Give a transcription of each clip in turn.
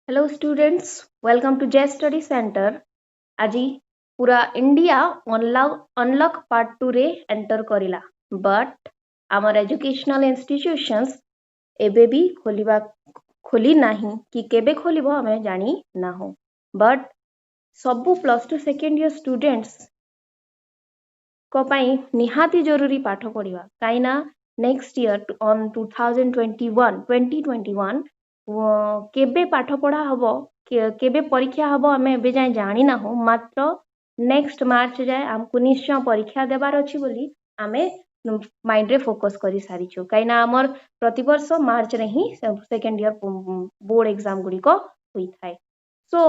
Hello students, welcome to J Study Center. ଆଜି ପୁରା India unlock part 2 ରେ enter କରିଲା ବଟ୍ ଆମର ଏଜୁକେଶନାଲ ଇନଷ୍ଟିଟ୍ୟୁସନ୍ସ ଏବେ ବି ଖୋଲି ନାହିଁ କି କେବେ ଖୋଲିବ ଆମେ ଜାଣି ନାହୁଁ ବଟ୍ ସବୁ plus two second year students को ପାଇଁ ନିହାତି ଜରୁରୀ ପାଠ ପଢିବା କାହିଁକିନା ନେକ୍ସଟ ଇୟର ଅନ୍ 2021 କେବେ ପାଠ ପଢା ହବ କେବେ ପରୀକ୍ଷା ହବ ଆମେ ଏବେ ଯାଏ ଜାଣି ନାହୁଁ ମାତ୍ର ନେକ୍ସଟ ମାର୍ଚ୍ଚ ଯାଏ ଆମକୁ ନିଶ୍ଚୟ ପରୀକ୍ଷା ଦେବାର ଅଛି ବୋଲି ଆମେ ମାଇଣ୍ଡରେ ଫୋକସ୍ କରି ସାରିଛୁ କାହିଁକିନା ଆମର ପ୍ରତିବର୍ଷ ମାର୍ଚ୍ଚରେ ହିଁ ସେକେଣ୍ଡ ଇୟର ବୋର୍ଡ ଏକ୍ସାମ ଗୁଡ଼ିକ ହୋଇଥାଏ ସୋ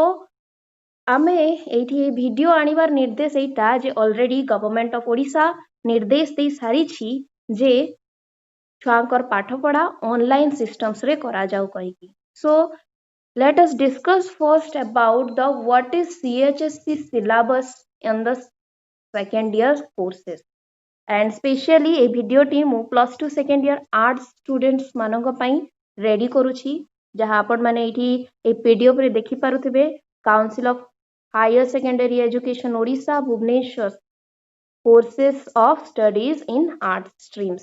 ଆମେ ଏଇଠି ଭିଡିଓ ଆଣିବାର ନିର୍ଦ୍ଦେଶ ଏଇଟା ଯେ ଅଲରେଡି ଗଭର୍ଣ୍ଣମେଣ୍ଟ ଅଫ ଓଡ଼ିଶା ନିର୍ଦ୍ଦେଶ ଦେଇ ସାରିଛି ଯେ ଛୁଆଙ୍କର ପାଠ ପଢା ଅନଲାଇନ ସିଷ୍ଟମ୍ସ ରେ କରାଯାଉ କହିକି show let us discuss first about the what is CHSC syllabus in the second year courses and specially a video team plus 2 second year arts students ମାନଙ୍କ ପାଇଁ ready କରୁଛି ଯାହା ଆପଣ ମାନେ ଏଇଠି ଏ PDF ରେ ଦେଖି ପାରୁଥିବେ council of higher secondary education Odisha Bhubaneswar courses of studies in art streams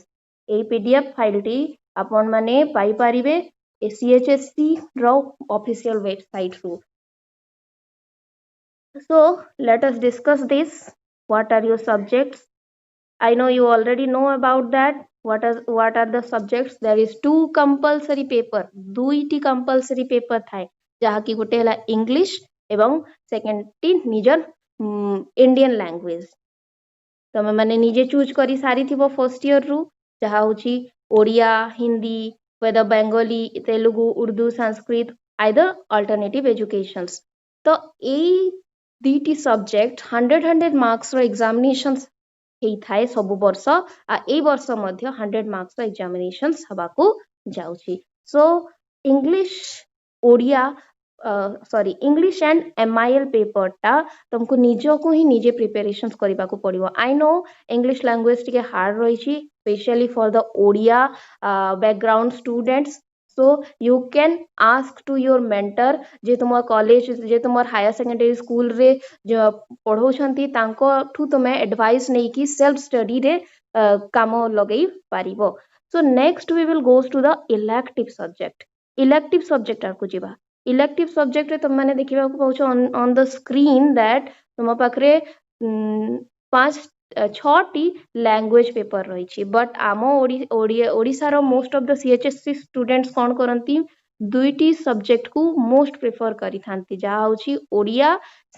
এই PDF ফাইলটি ଆପଣ ମାନେ ପାଇପାରିବେ CHSC ର official website ରୁ so let us discuss this what are your subjects I know you already know about that what are the subjects there is two compulsory paper दुईटी compulsory paper थाए जहा कि गोटे हला English एवं second T निजर Indian language तमे माने निजे चूज करी सारी थिबो फर्स्ट ईयर रु जहा होची Odia Hindi whether bengali telugu urdu sanskrit either alternative educations तो एई दीटी सब्जेक्ट 100 मार्क्स रो एग्जामिनेशंस ହେଇଥାଏ ସବୁ ବର୍ଷ ଏଇ ବର୍ଷ ମଧ୍ୟ 100 ମାର୍କ୍ସ ର ଏକ୍ସାମିନେସନ୍ସ ହବାକୁ ଯାଉଛି so English Odia sorry English and MIL ପେପରଟା ତମକୁ ନିଜକୁ ହିଁ ନିଜେ ପ୍ରିପାରେସନ୍ସ କରିବାକୁ ପଡିବ ଆଇ नो ଇଂଲିଶ ଲାଙ୍ଗୁଏଜ ଟିକେ ହାର୍ଡ ରହିଛି specially for the Odia background students so you can ask to your mentor जे तुम कॉलेज जे तुम हायर सेकेंडरी स्कूल रे पढ़ौछंती तांको ठू तुमे एडवाइस नै कि सेल्फ स्टडी रे काम लगई पारिबो so next we will goes to the elective subject आकु जिबा इलेक्टिव सब्जेक्ट रे तुम माने देखिबा को पाउछ ऑन द स्क्रीन दैट तुम पाखरे पांच छटी लैंग्वेज पेपर रही बट आम ओडिशार most of the CHSC students कौन करती दुईटी सब्जेक्ट को मोस्ट प्रिफर करी थांती जहा होची Odia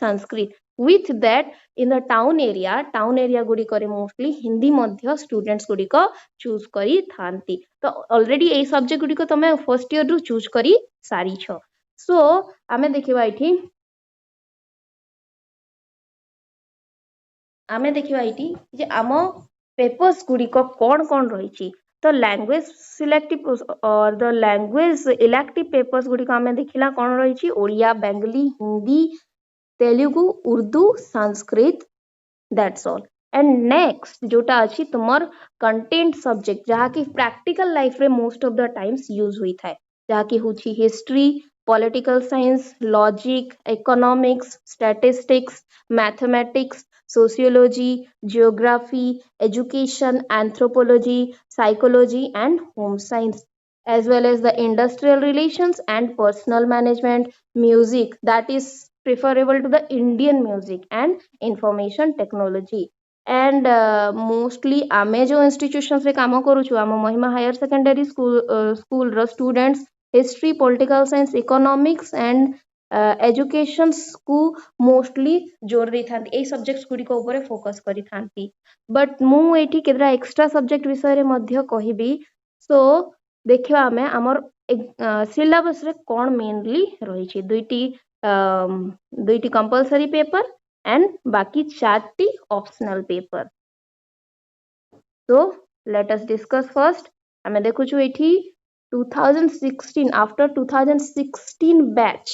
Sanskrit with that in the town area गुडी करे मोस्टली हिंदी मध्य स्टूडेंट्स गुडी को चूज करी थांती तो ऑलरेडी ए सब्जेक्ट गुडी को तमे फर्स्ट ईयर रु चूज करी सारी छ सो आमे देखिबा इठी आमे देखिबा इटी जे आम पेपर्स गुडी को कौन रही तो लैंग्वेज सिलेक्टिव और द लैंग्वेज इलेक्टिव पेपर्स गुडी को आमे देखिला कौन रही Odia Bengali Hindi Telugu Urdu Sanskrit that's all and next जोटा अछि तुमर कंटेंट सब्जेक्ट जहा कि प्रैक्टिकल लाइफ रे most of the times use हुई थाए जहा कि होची history political science logic economics statistics mathematics sociology geography education anthropology psychology and home science as well as the industrial relations and personal management music that is preferable to the Indian music and information technology and mostly आमे जो institutions रे काम करूछु आम Mahima higher secondary school रो students history political science economics and educations को mostly जोर दे थांती ए सब्जेक्ट्स गुडी को ऊपर फोकस करी थांती बट मु एठी केदरा एक्स्ट्रा सब्जेक्ट विषय रे मध्य कहिबी सो देखिबा हमें हमर सिलेबस रे कोन मेनली रही छी दुईटी कंपलसरी पेपर एंड बाकी चारटी optional paper so let us discuss first हमें देखु छु एठी 2016 after 2016 batch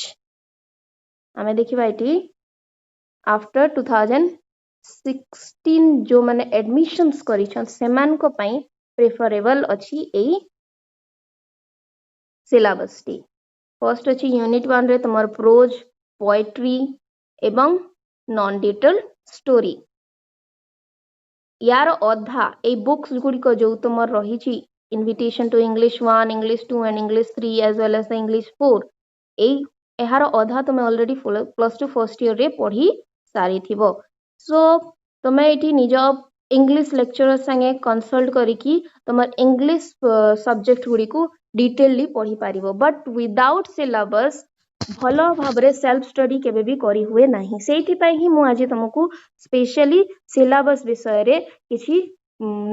हमें देखिबा एठी आफ्टर 2016 जो माने एडमिशन्स करिछन सेमान को पई प्रेफरेबल अछि ए सिलेबस टी फर्स्ट अच्छी यूनिट 1 रे तुम प्रोज पोएट्री एवं नॉन डिटेल स्टोरी यार अधा ए बुक्स गुड़िक जो तुम रही invitation to English 1 English 2 and English 3 as well as the English 4 यार अधा तुम ऑलरेडी +2 फर्स्ट ईयर रे पढ़ी सारी थिबो सो तुम ये निज इंग्लिश लेक्चरर संगे कंसल्ट करिकी तुम इंग्लिश सब्जेक्ट गुड़ी को डिटेलली पढ़ी पारिबो बट विदाउट सिलेबस भल भाव सेल्फ स्टडी केबे भी करी हुए नहीं सेइथिपाई ही मु आज तुमको स्पेशली सिलेबस विषय रे किछि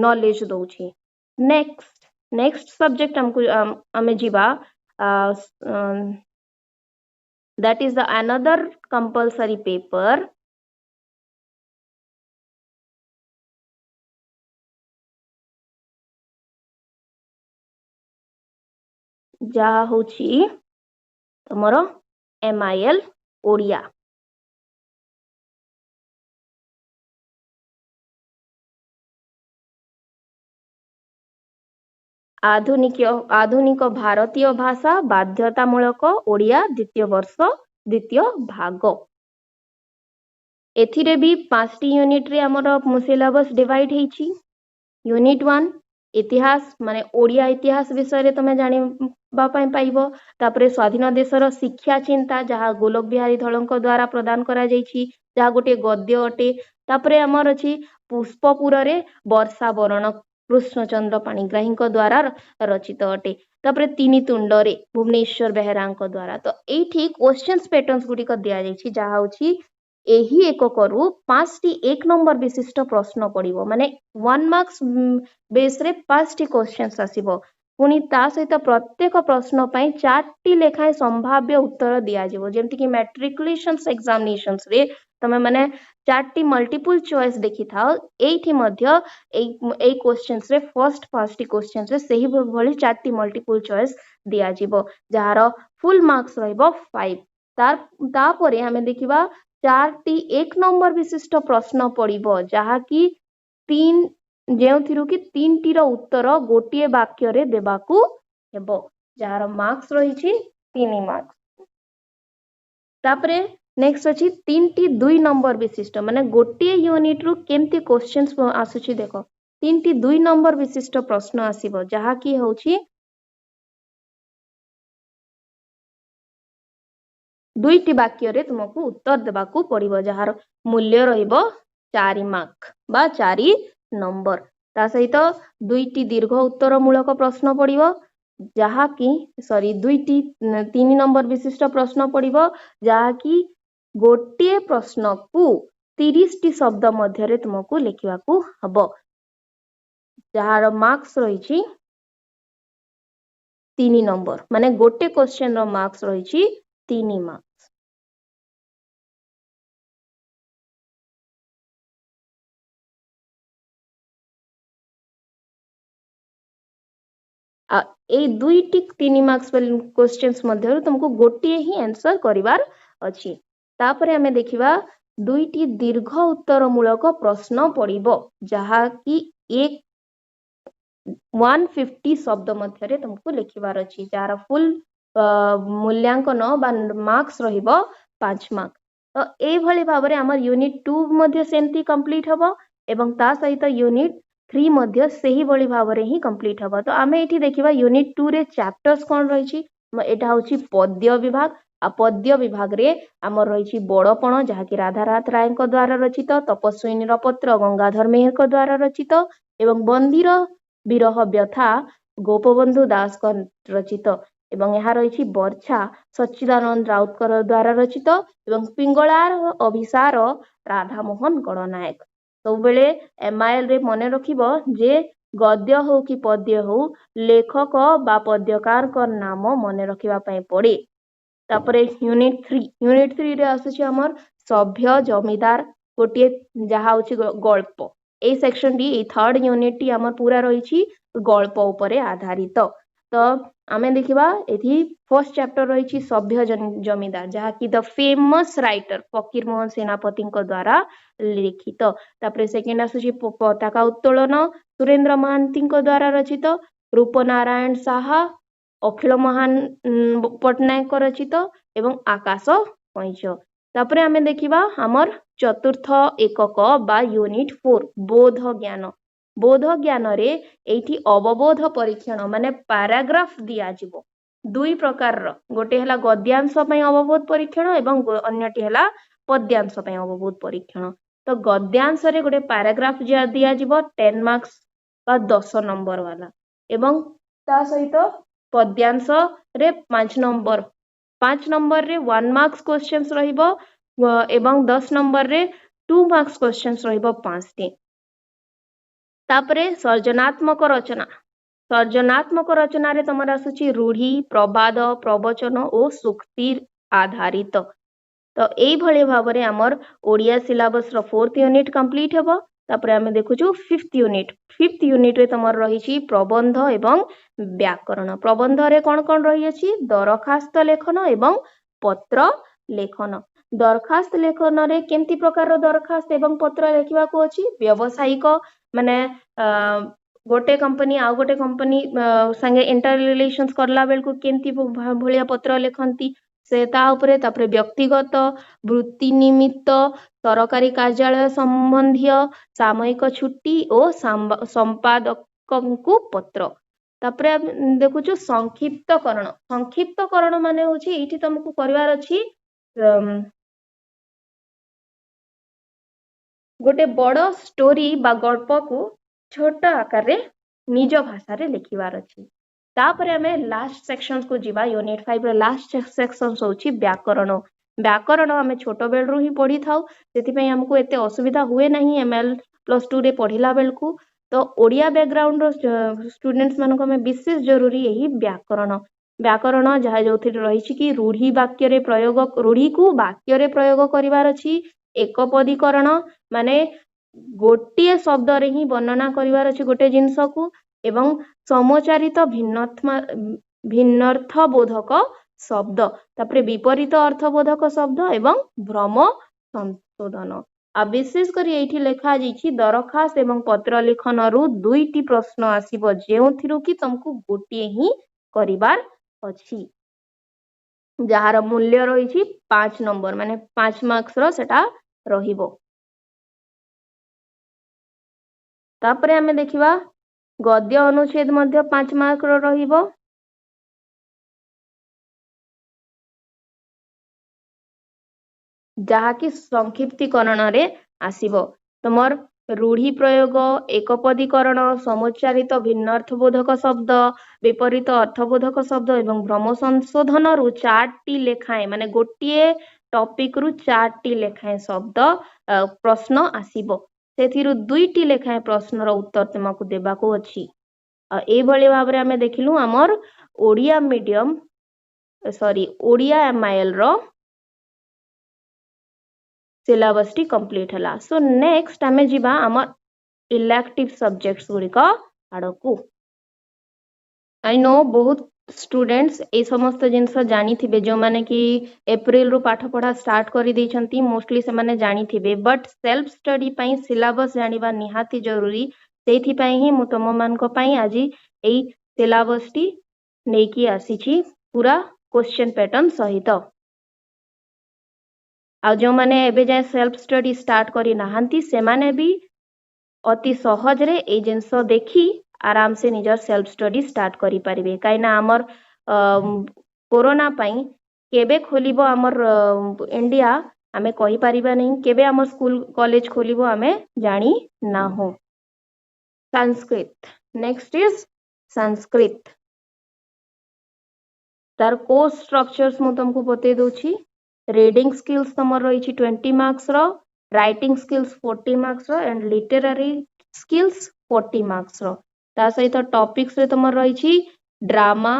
नॉलेज दउछि नेक्स्ट सब्जेक्ट हमको हमें जीवा that is the another compulsory paper जहा होची तमरो MIL ओडिया आधुनिक भारतीय भाषा बाध्यतामूलक ओडिया द्वितीय वर्ष द्वितीय भाग एथिरे भी 5टी यूनिट रे हमर सिलेबस डिवाइड हेची यूनिट 1 इतिहास माने ओडिया इतिहास विषय रे तमे जानि बापाई पाइबो तापरे स्वाधीन देशर शिक्षा चिंता जहा गोलोक बिहारी धळंक द्वारा प्रदान करा जाईची जहा गोटे गद्य अटे तापरे हमर अछि पुष्पपुर रे वर्षा वरण कृष्णचंद्र पाणिग्राही द्वारा रचित अटे तापरे तीनी तुंड रे भुवनेश्वर बेहरांक द्वारा तो एठी क्वेश्चंस पैटर्न्स गुडी दिया जाईची जहा होची एही एककरू 5टी 1 नंबर विशिष्ट प्रश्न पड़िबो माने 1 मार्क्स बेस रे 5टी क्वेश्चंस आसीबो पुनी ता सहित प्रत्येक प्रश्न पई 4टी लेखाए संभाव्य उत्तर दिया जिवो जेमति कि मैट्रिकुलेशंस एग्जामिनेशंस रे तमे माने 4टी मल्टीपल चॉइस देखि थाओ एठी मध्य ए क्वेश्चंस रे फर्स्ट 5टी क्वेश्चंस रे सही भली 4टी मल्टीपल चॉइस दिया जिवो जहार फुल मार्क्स रहइबो 5 तापरे हमें देखिबा 4टी 1 नंबर विशिष्ट प्रश्न पड़िबो जहा कि 3 जेउथिरु कि 3टी रो उत्तर गोटिए वाक्य रे देबाकू हेबो जहार मार्क्स रहिछि 3 मार्क्स तापरे नेक्स्ट अछि 3टी 2 नंबर विशिष्ट माने गोटिए यूनिट रु केमती क्वेश्चंस आसुछि देखो 3टी 2 नंबर विशिष्ट प्रश्न आसीबो जहा कि होछि दुईटी वाक्य रे तुमको उत्तर देबाकू पड़िबो जहार मूल्य रहिबो 4 मार्क बा 4 नंबर ता सहित दुईटी दीर्घ उत्तर मूलक प्रश्न पड़िबो जहा कि सॉरी दुईटी 3 नंबर विशिष्ट प्रश्न पड़िबो जहा कि गोटिए प्रश्न को 30टी शब्द मध्य रे तुमको लिखिबाकू हबो जहार मार्क्स रहिछि 3 नंबर माने गोटे क्वेश्चन रो मार्क्स रहिछि 3 मार्क्स ए दुईटी 3 मार्क्स वाली क्वेश्चंस मध्य तुमको गोटे ही आंसर करिवार अछि तापरे हमें देखिबा दुईटी दीर्घ उत्तर मूलक प्रश्न पड़िबो जहा कि 150 शब्द मध्य रे तुमको लिखिबार अछि जार फुल मूल्यांकन बा मार्क्स रहिबो 5 मार्क तो ए भली भाबरे हमर यूनिट 2 मध्य सेमती कंप्लीट हबो एवं ता सहित यूनिट 3 मध्य सही भली भाबरे ही कंप्लीट हबो तो आमे एठी देखिबा यूनिट 2 रे चैप्टर्स कोन रहिछि एटा होछि पद्य विभाग आ पद्य विभाग रे हमर रहिछि बड़पण जहा कि राधानाथ राय को द्वारा रचित तपस्विनी पत्र गंगाधर मेहर को द्वारा रचित एवं बंदीर विरह व्यथा गोपबंधु दास को रचित एवं यहाँ रही वर्षा सच्चिदानंद राउत द्वारा रचित एवं पिंगलार अभिसार राधामोहन गणनायक सब बेले MIL रे मने रखिबो जे गद्य हो कि पद्य हो लेखक बा पद्यकार को नाम मने रखिबा पई पड़े तापरे यूनिट 3 रे आसुछि हमर सभ्य जमीदार गोटे जहा होछि गल्प ए सेक्शन डी ए थर्ड यूनिट टी हमर पूरा रहिछि गल्प उपरे आधारित तो आमे देखिबा एथि फर्स्ट चैप्टर रहिछि सभ्य जमीदार जहा कि द फेमस राइटर फकीर मोहन सेनापति को द्वारा लिखित तापरे सेकंड आसुछि पताका उत्तोलन सुरेंद्र महांती को द्वारा रचित रूपनारायण साहा अखिल महान पट्टनायक रचित एवं आकाश कईच। तापर आमे देखिबा हमर चतुर्थ एकक बा यूनिट 4 बोध ज्ञान। बोध ज्ञान रे एठी अवबोध परीक्षण माने पैराग्राफ दिया जिवो दुई प्रकार रो गोटे हला गद्यांश पई अवबोध परीक्षण एवं अन्यटी हला पद्यांश पई अवबोध परीक्षण। तो गद्यांश रे गोटे पैराग्राफ दिया जिवो 10 मार्क्स बा 10 नंबर वाला एवं ता सहित पद्यांश रे 5 नंबर 5 नंबर रे 1 मार्क्स क्वेश्चंस रहिबो एवं 10 नंबर रे 2 मार्क्स क्वेश्चंस रहिबो 5 टी। तापरे सर्जनात्मक रचना सर्जनात्मक रचना रे तमरा आसुची रूढ़ी प्रबाद प्रवचन और सूक्ति आधारित। तो एई भले भाबरे हमर ओडिया सिलेबस रो 4th यूनिट कंप्लीट हेबो। तापरे आमे देखुछु 5th यूनिट रे तमर रहिछि प्रबंध एवं व्याकरण। प्रबंध रे कोन कोन रहि अछि दरखास्त लेखन एवं पत्र लेखन। दरखास्त लेखन रे केमती प्रकार रो दरखास्त एवं पत्र लेखिबा को अछि व्यावसायिक माने गोटे कंपनी आउ गोटे कंपनी संगे इंटर रिलेशंस करला बेल को केमती भलिया पत्र लेखंती से ता उपरे तापरे व्यक्तिगत वृत्ति निमित्त सरकारी कार्यालय संबंधी सामयिक छुट्टी और संपादक को पत्र। तापरे देखुछु संक्षिप्तकरण माने होछि एठी तुमको करबार अछि गोटे बड़ स्टोरी बा गल्प को छोट आकार रे निज भाषा रे लिखिबार अछि। तापरे हमें लास्ट सेक्शंस को जीवा यूनिट 5 रे लास्ट सेक्शंस होछि व्याकरण। व्याकरण हमें छोट बेल रु ही पढ़ी थाउ सेति पई हमको एते असुविधा हुए नहीं एमएल +2 रे पढ़िला बेल को। तो ओडिया बैकग्राउंड रो स्टूडेंट्स मानको में विशेष जरूरी यही व्याकरण जहा जोथि रहिछि कि रूढ़ी वाक्य रे प्रयोग रूढ़ी को वाक्य रे प्रयोग करिवार अछि। एकपदीकरण माने गोटिए शब्द रे ही वर्णना करिवार अछि गोटे जिंस को एवं समचारित भिन्नर्थ बोधक शब्द तापरे विपरीत अर्थबोधक शब्द एवं भ्रम संशोधन। आ विशेष करी एठी लेखा जाइछि दरखास्त एवं पत्र लेखन रु दुईटी प्रश्न आसीबो जेउथिरु कि तुमको गोटिए ही करिवार अछि जहार मूल्य रहिछि 5 नंबर माने 5 मार्क्स रो सेटा रहिबो। तापरे हमें देखिबा गद्य अनुच्छेद मध्य 5 मार्क रो रहिबो। जहा कि संक्षिप्तीकरण रे आसीबो तमर रूढ़ी प्रयोग एकपदीकरण समुच्चारित भिन्नर्थबोधक शब्द विपरीत अर्थबोधक शब्द एवं भ्रम संशोधन रु 4टी लेखाए माने गोटिए टॉपिक रु 4टी लेखाए शब्द प्रश्न आसीबो सेथिरु 2टी लेखाए प्रश्न रो उत्तर तुमको देबाको अछि। ए भली भाबरे हमें देखिलु हमर ओडिया मीडियम ओडिया एमआईएल रो सिलेबस टी कंप्लीट हला। सो नेक्स्ट आमे जिबा हमर इलेक्टिव सब्जेक्ट्स गुडी का आडकू। आई नो बहुत स्टूडेंट्स ए समस्त जिनस जानी थिबे जो माने कि अप्रैल रु पाठ पढ़ा स्टार्ट करि दैछंती मोस्टली से माने जानी थिबे बट सेल्फ स्टडी पई सिलेबस जानिबा निहाती जरूरी सेथि पई ही मु तम मान को पई आजी एई सिलेबस टी नेकी आसीछि पूरा क्वेश्चन पैटर्न सहित। आ जो माने एबे जाय सेल्फ स्टडी स्टार्ट करी नाहंती से माने भी अति सहज रे ए जिनस देखी आराम से निजर सेल्फ स्टडी स्टार्ट करी परिबे काइना हमर कोरोना पई केबे खोलिबो हमर इंडिया आमे कहि परिबा नहीं केबे हमर स्कूल कॉलेज खोलिबो आमे जानी ना हो। संस्कृत नेक्स्ट इज संस्कृत तार कोर्स स्ट्रक्चर्स मु तुमको बते दोछि। रीडिंग स्किल्स तमर रही 20 मार्क्स रो राइटिंग स्किल्स 40 मार्क्स रो एंड लिटरेरी स्किल्स 40 मार्क्स रो ता सहित टॉपिक्स रे तमर रही drama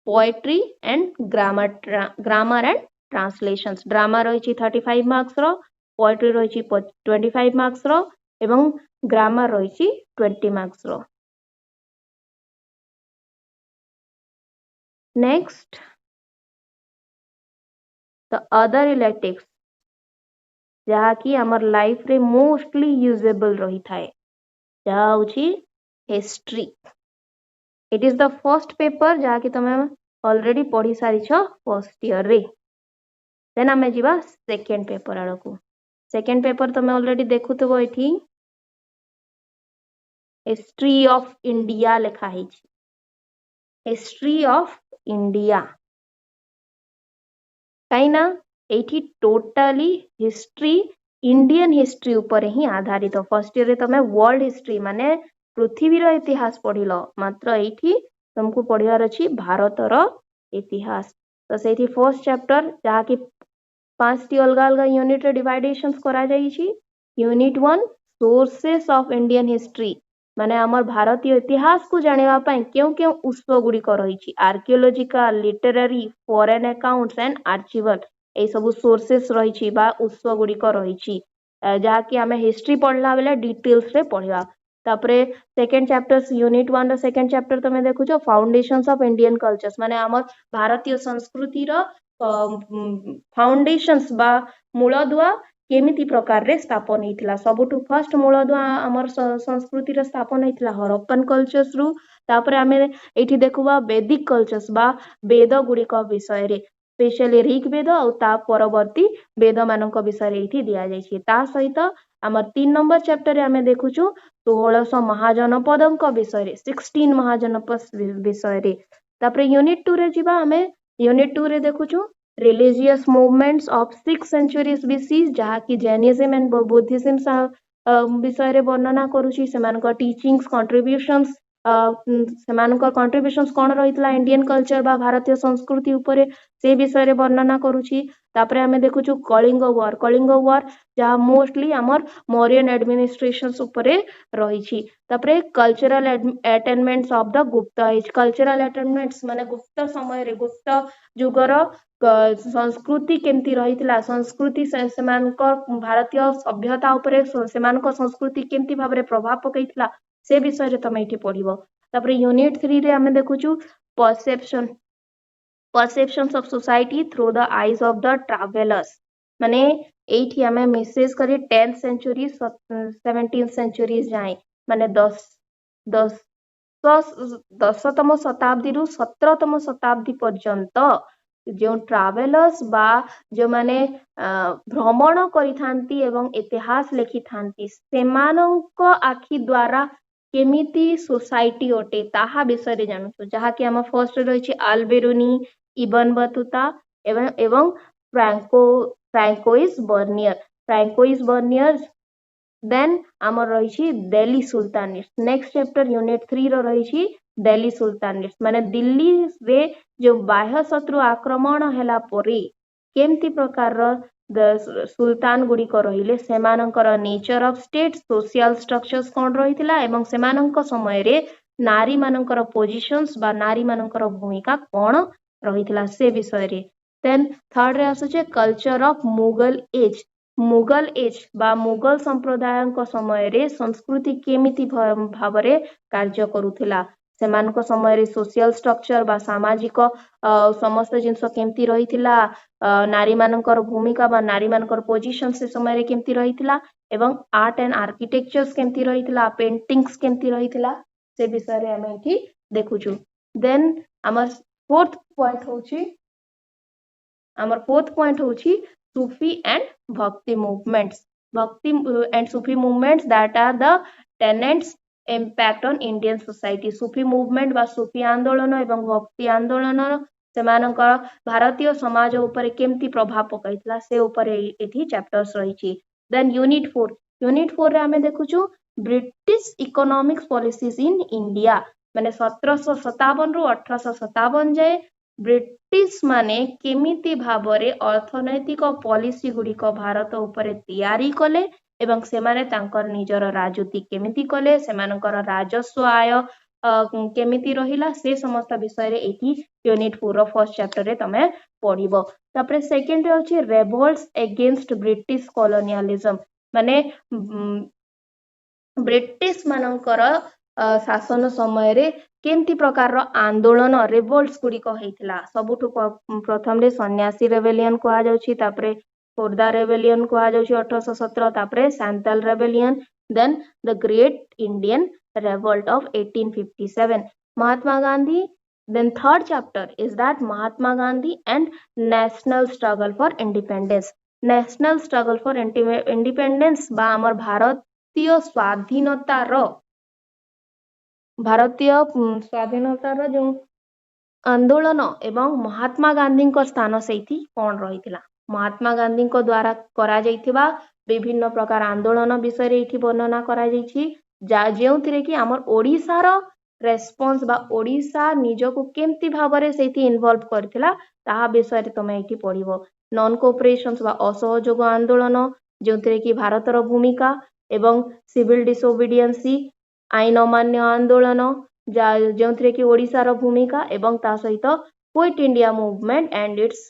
poetry and grammar and translations. Drama रही 35 मार्क्स रो पोएट्री रही 25 मार्क्स रो एवं ग्रामर रही 20 मार्क्स रो। नेक्स्ट द अदर इलेक्टिव्स जहा कि हमर लाइफ रे मोस्टली यूजेबल रही थाए जहा होची history. It is the first paper जहाँ कि तुम ऑलरेडी पढ़ी सारी फर्स्ट ईयर रे। देन आम जा सेकेंड पेपर आड़ को। सेकेंड पेपर तुम ऑलरेडी देखुव ये हिस्ट्री ऑफ इंडिया लिखाई। हिस्ट्री ऑफ इंडिया कहीं ये टोटाली हिस्ट्री इंडियन हिस्ट्री ऊपर ही आधारित। फर्स्ट ईयर तुम वर्ल्ड हिस्ट्री माने पृथ्वीर इतिहास पढ़िल, मात्र ये तुमको पढ़ार अच्छी भारतर इतिहास। तो से फर्स्ट चैप्टर जहाँ कि 5टी अलग अलग यूनिट डिवाइडेशन करा unit 1 sources of Indian history माने आमर भारतीय इतिहास को जानापी क्यों क्यों उत्स गुड़िक रही archaeological, literary, foreign accounts and archival ये सब सोर्सेस रही उत्स गुड़िक रही जहाँकि आम हिस्ट्री पढ़ला बेले डिटेल्स रे पढ़ा। तापरे second chapter unit 1 second chapter तुम देखुच फाउंडेशंस ऑफ इंडियन कल्चर्स माने आमर भारतीय संस्कृति फाउंडेशंस बा मूलदुआ केमिति प्रकार रे स्थापन होइतिला। सबुठु फर्स्ट मूलदुआ आमर संस्कृति रे स्थापन होइतिला हरप्पन कल्चर्स रु। तापरे आमे एठी देखुवा वैदिक कल्चर्स बा वेद गुड़िक विषय रे स्पेशली ऋग्वेद और ता परवर्ती वेद मानक विषय रे एठी दिया जाइछि। ता सहित आमर 3 नंबर चैप्टर रे आमे देखुछु 1600 महाजनपदक विषय रे 16 महाजनपद विषय रे। तापरे यूनिट 2 रे जिबा आमे यूनिट 2 रे देखुछु religious movements of 6 centuries BC जहाँ कि जैनिज्म एंड बुद्धिज्म विषय रे वर्णना करूची सेमानक टीचिंग्स कंट्रीब्यूशंस सेमानक कंट्रीब्यूशंस कौन रहितला इंडियन कल्चर बा भारतीय संस्कृति उपरे से विषय रे वर्णना करूची। तापरे आमे देखुछु कलिंग वार जहाँ मोस्टली आमर मौर्यन एडमिनिस्ट्रेशंस उपरे रहिछि। तापरे कल्चरल अटेनमेंट्स ऑफ द गुप्त एज कल्चरल अटेनमेंट्स माने गुप्त समय रे गुप्त जुगर संस्कृति केमती रहितला संस्कृति भारतीय सभ्यता उपरे सेमानक संस्कृति केमती भाबरे प्रभाव पकईतला से विषय रे तमे एठी पढिबो। तापरे यूनिट 3 रे आमे देखुछु perceptions of society through the eyes of the travellers माने एठी आमे मेसेज करी 10th सेंचुरी 17th सेंचुरी जाए माने 10तम शताब्दी रु 17तम शताब्दी पर्यंत जो ट्रावेलर्स बा जो माने भ्रमण करिथांती एवं इतिहास लिखि थांती सेमानंक आखि द्वारा केमिति सोसाइटी ओटे ताहा विषय रे जानुछु जहा कि हम फर्स्ट रहिछि अल्बेरुनी, इबन बतुता एवं फ्रैंकोइस बर्नियर देन आमर रही दिल्ली सुल्तानेट्स। नेक्स्ट चैप्टर यूनिट 3 रो रही दिल्ली सुल्तानेट्स माने दिल्ली रे जो बाह्य शत्रु आक्रमण हैला परे केमती प्रकार सुल्तान गुड़िक रहिले सेमानंकर nature of state social structures कौन रहितिला एवं सेमानंक समय रे नारी मानंकर पोजिशंस बा नारी मानंकर भूमिका कौन रहितिला से विषय रे। देन थर्ड रे आसुचे कल्चर ऑफ मुगल एज बा मुगल संप्रदाय समय रे संस्कृति केमिति भावरे कार्य करुथिला सेमानक समय रे सोशल स्ट्रक्चर बा सामाजिक समस्त जिनस केमती रहितिला नारी मानकर भूमिका बा नारी मानकर पोजीशन से समय रे केमती रहितिला एवं आर्ट एंड आर्किटेक्चर्स केमती रहितिला पेंटिंग्स केमती रहितिला से विषय रे हमें एठी देखुछु। देन हमर फोर्थ पॉइंट होची सूफी एंड भक्ति movements that are the tenets impact on Indian society। Sufi movement बा सूफी आंदोलन एवं भक्ति आंदोलन सेमानकर भारतीय समाज उपरे केमती प्रभाव पकाइतला से उपरे एठी चैप्टर्स रहिछि। देन यूनिट 4 रे हमें देखुछु British economics policies in India माने 1757 रु 1857 जाए ब्रिटिश माने केमिति भाबरे अर्थनैतिक पॉलिसी गुड़िक भारत उपरे तैयारी कले एवं सेमाने तांकर निजर राजनीति केमिति कले सेमानकर राजस्व आय केमिति रहिला से समस्त विषय रे एठी यूनिट 4 रो फर्स्ट चैप्टर रे तमे पढिबो। तापरे सेकंड रे अछि रेवोल्ट्स अगेंस्ट ब्रिटिश कॉलोनियलिज्म माने ब्रिटिश मानकर शासन समय रे केमती प्रकार आंदोलन रेवोल्ट्स गुड़िक होइतिला सबुठु प्रथम रे सन्यासी रेबेलियन कहा जाउछि तापरे खोर्धा रेबेलियन कहा जाउछि 1817 तापरे Santhal rebellion then the great Indian revolt of 1857 Mahatma Gandhi. Then third chapter is that Mahatma Gandhi and national struggle for independence. National struggle for independence বা আমার ভারতীয় স্বাধীনতার ସ୍ୱାଧୀନତାର ଯେଉଁ ଆନ୍ଦୋଳନ ଏବଂ ମହାତ୍ମା ଗାନ୍ଧୀଙ୍କ ସ୍ଥାନ ସେଇଠି କ'ଣ ରହିଥିଲା? ମହାତ୍ମା ଗାନ୍ଧୀଙ୍କ ଦ୍ୱାରା କରାଯାଇଥିବା ବିଭିନ୍ନ ପ୍ରକାର ଆନ୍ଦୋଳନ ବିଷୟରେ ଏଇଠି ବର୍ଣ୍ଣନା କରାଯାଇଛି, ଯେଉଁଥିରେ କି ଆମର ଓଡ଼ିଶାର ରେସ୍ପନ୍ସ ବା ଓଡ଼ିଶା ନିଜକୁ କେମିତି ଭାବରେ ସେଇଠି ଇନଭଲ୍ଭ କରିଥିଲା ତାହା ବିଷୟରେ ତମେ ଏଇଠି ପଢିବ। ନନ୍ କୋଅପରେସନ୍ସ ବା ଅସହଯୋଗ ଆନ୍ଦୋଳନ, ଯେଉଁଥିରେ କି ଭାରତର ଭୂମିକା ଏବଂ ସିଭିଲ ଡିସୋବିଡିଏନ୍ସି ଆଇନ ଅମାନ୍ୟ ଆନ୍ଦୋଳନ, ଯେଉଁଥିରେ କି ଓଡ଼ିଶାର ଭୂମିକା ଏବଂ ତା ସହିତ quit India movement and its